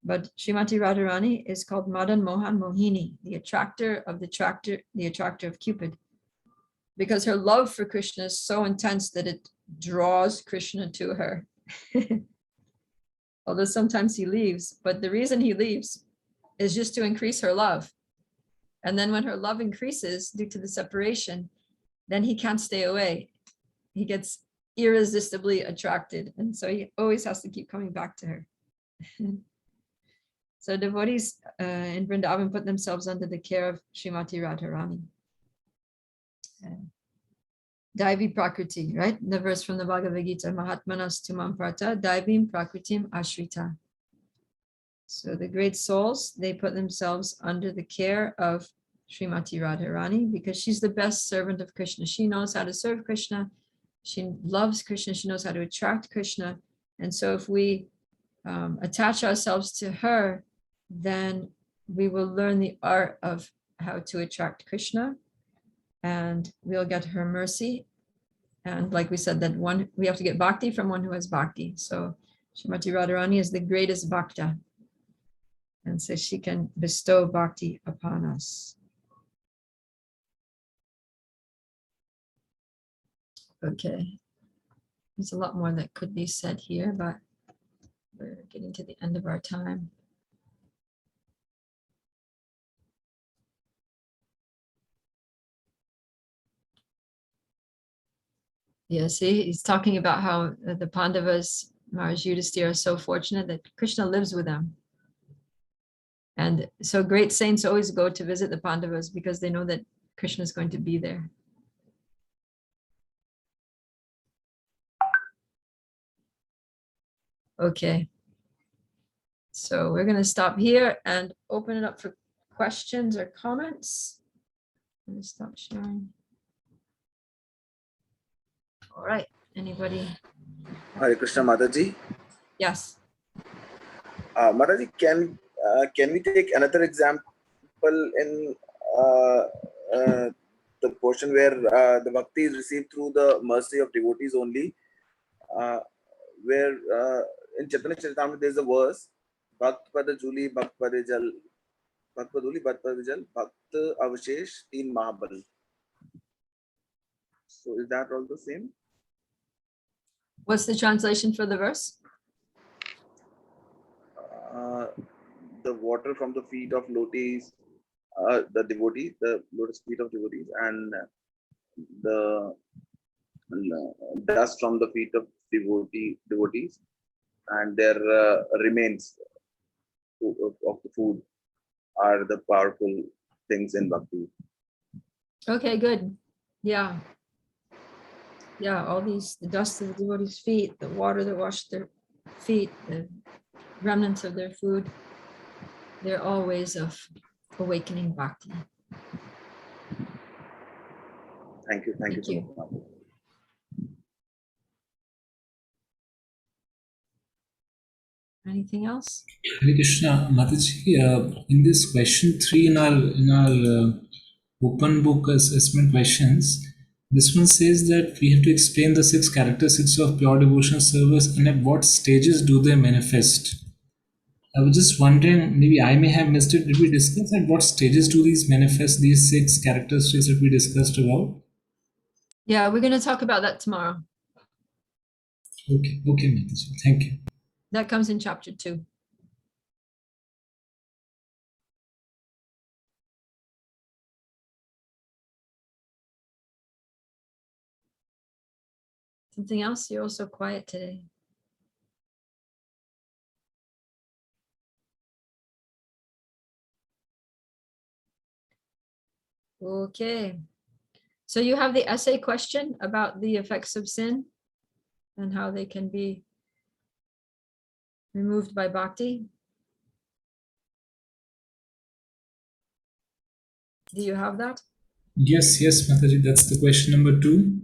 but Srimati Radharani is called Madan Mohan Mohini, the attractor of the attractor of Cupid, because her love for Krishna is so intense that it draws Krishna to her. Although sometimes he leaves, but the reason he leaves is just to increase her love. And then when her love increases due to the separation, then he can't stay away. He gets irresistibly attracted. And so he always has to keep coming back to her. So devotees in Vrindavan put themselves under the care of Srimati Radharani. Daivi Prakriti, right? The verse from the Bhagavad Gita, Mahatmanas Tumam Prata, Daivim Prakritim Ashrita. So the great souls, they put themselves under the care of Srimati Radharani because she's the best servant of Krishna. She knows how to serve Krishna. She loves Krishna. She knows how to attract Krishna. And so if we attach ourselves to her, then we will learn the art of how to attract Krishna, and we'll get her mercy. And like we said, that one, we have to get bhakti from one who has bhakti. So Srimati Radharani is the greatest bhakta. And so she can bestow bhakti upon us. Okay. There's a lot more that could be said here, but we're getting to the end of our time. Yeah, see, he's talking about how the Pandavas, Maharaj Yudhisthira, are so fortunate that Krishna lives with them. And so great saints always go to visit the Pandavas because they know that Krishna is going to be there. Okay. So we're going to stop here and open it up for questions or comments. I'm going to stop sharing. All right. Anybody? Hare Krishna Mataji. Yes. Mataji, can we take another example in the portion where the bhakti is received through the mercy of devotees only, where in Chaitanya Charitamrita there is a verse, Bhakt Pada Juli, Bhakt Pada Jal, Bhakt Paduli, Bhakt Pada Jal, Bhakt Avashesh, Teen Mahabal. So is that all the same? What's the translation for the verse? The water from the feet of devotees, the devotee, the lotus feet of devotees, and the dust from the feet of devotees, and their remains of the food are the powerful things in bhakti. Okay, good. Yeah. Yeah, all these, the dust of the devotees' feet, the water that washed their feet, the remnants of their food, they're all ways of awakening bhakti. Thank you. Thank you so you. much. Anything else? Hare Krishna, Mataji, in this question 3 in our open book assessment questions, this one says that we have to explain the 6 characteristics of pure devotional service and at what stages do they manifest. I was just wondering, maybe I may have missed it. Did we discuss at what stages do these manifest, these 6 characteristics that we discussed about? Yeah, we're going to talk about that tomorrow. Okay, Mataji, thank you. That comes in chapter 2. Something else? You're also quiet today. Okay. So you have the essay question about the effects of sin and how they can be removed by bhakti. Do you have that? Yes, Mataji, that's the question number 2.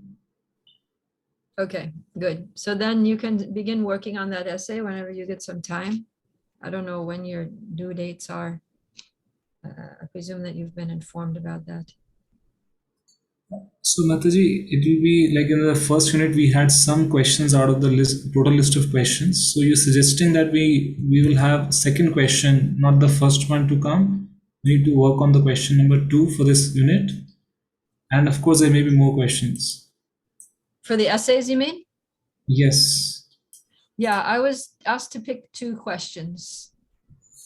Okay, good. So then you can begin working on that essay whenever you get some time. I don't know when your due dates are. I presume that you've been informed about that. So Mataji, it will be like in the first unit, we had some questions out of the total list of questions. So you're suggesting that we will have second question, not the first one to come. We need to work on the question number 2 for this unit. And of course, there may be more questions. For the essays, you mean? Yes. Yeah, I was asked to pick 2 questions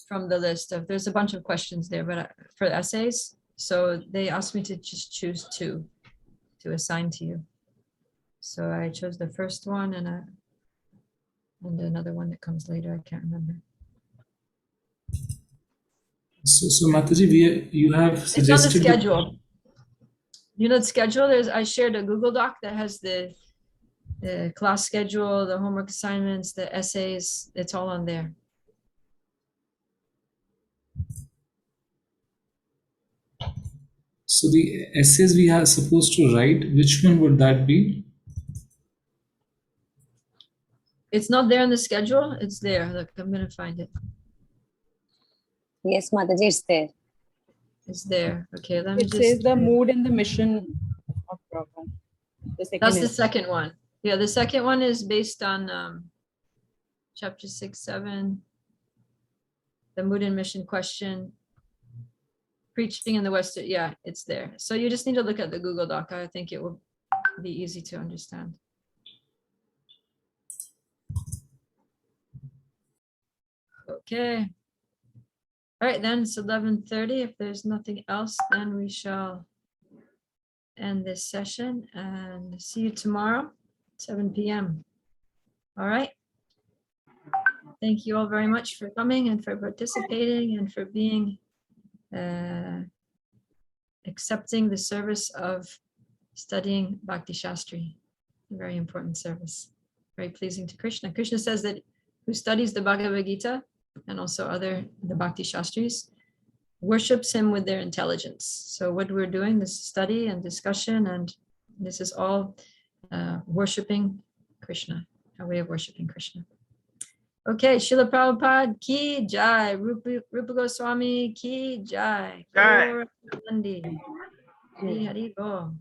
from the list of, there's a bunch of questions there, but for essays. So they asked me to just choose 2 to assign to you. So I chose the first one and another one that comes later. I can't remember. So Mataji, you have suggested. It's on the schedule. You know the schedule. I shared a Google Doc that has the class schedule, the homework assignments, the essays. It's all on there. So the essays we are supposed to write, which one would that be? It's not there in the schedule. It's there. Look, I'm going to find it. Yes, Mataji, it's there. Is there? Okay, let me It just. says the mood and the mission of Prabhupada. The second That's the is. second one. Yeah, the second one is based on chapter 6, 7. The mood and mission question. Preaching in the West. Yeah, it's there. So you just need to look at the Google Doc. I think it will be easy to understand. Okay. All right, then it's 11:30. If there's nothing else, then we shall end this session and see you tomorrow, 7 p.m. All right. Thank you all very much for coming and for participating and for being accepting the service of studying Bhakti Shastri. A very important service, very pleasing to Krishna. Krishna says that who studies the Bhagavad Gita and also the Bhakti Shastris worships him with their intelligence. So what we're doing, this study and discussion, and this is all worshiping Krishna, our way of worshiping Krishna. Okay, Srila Prabhupada ki jai, Rupa Goswami ki jai. Jai. Gaur Nandi. Hari Hari Bol.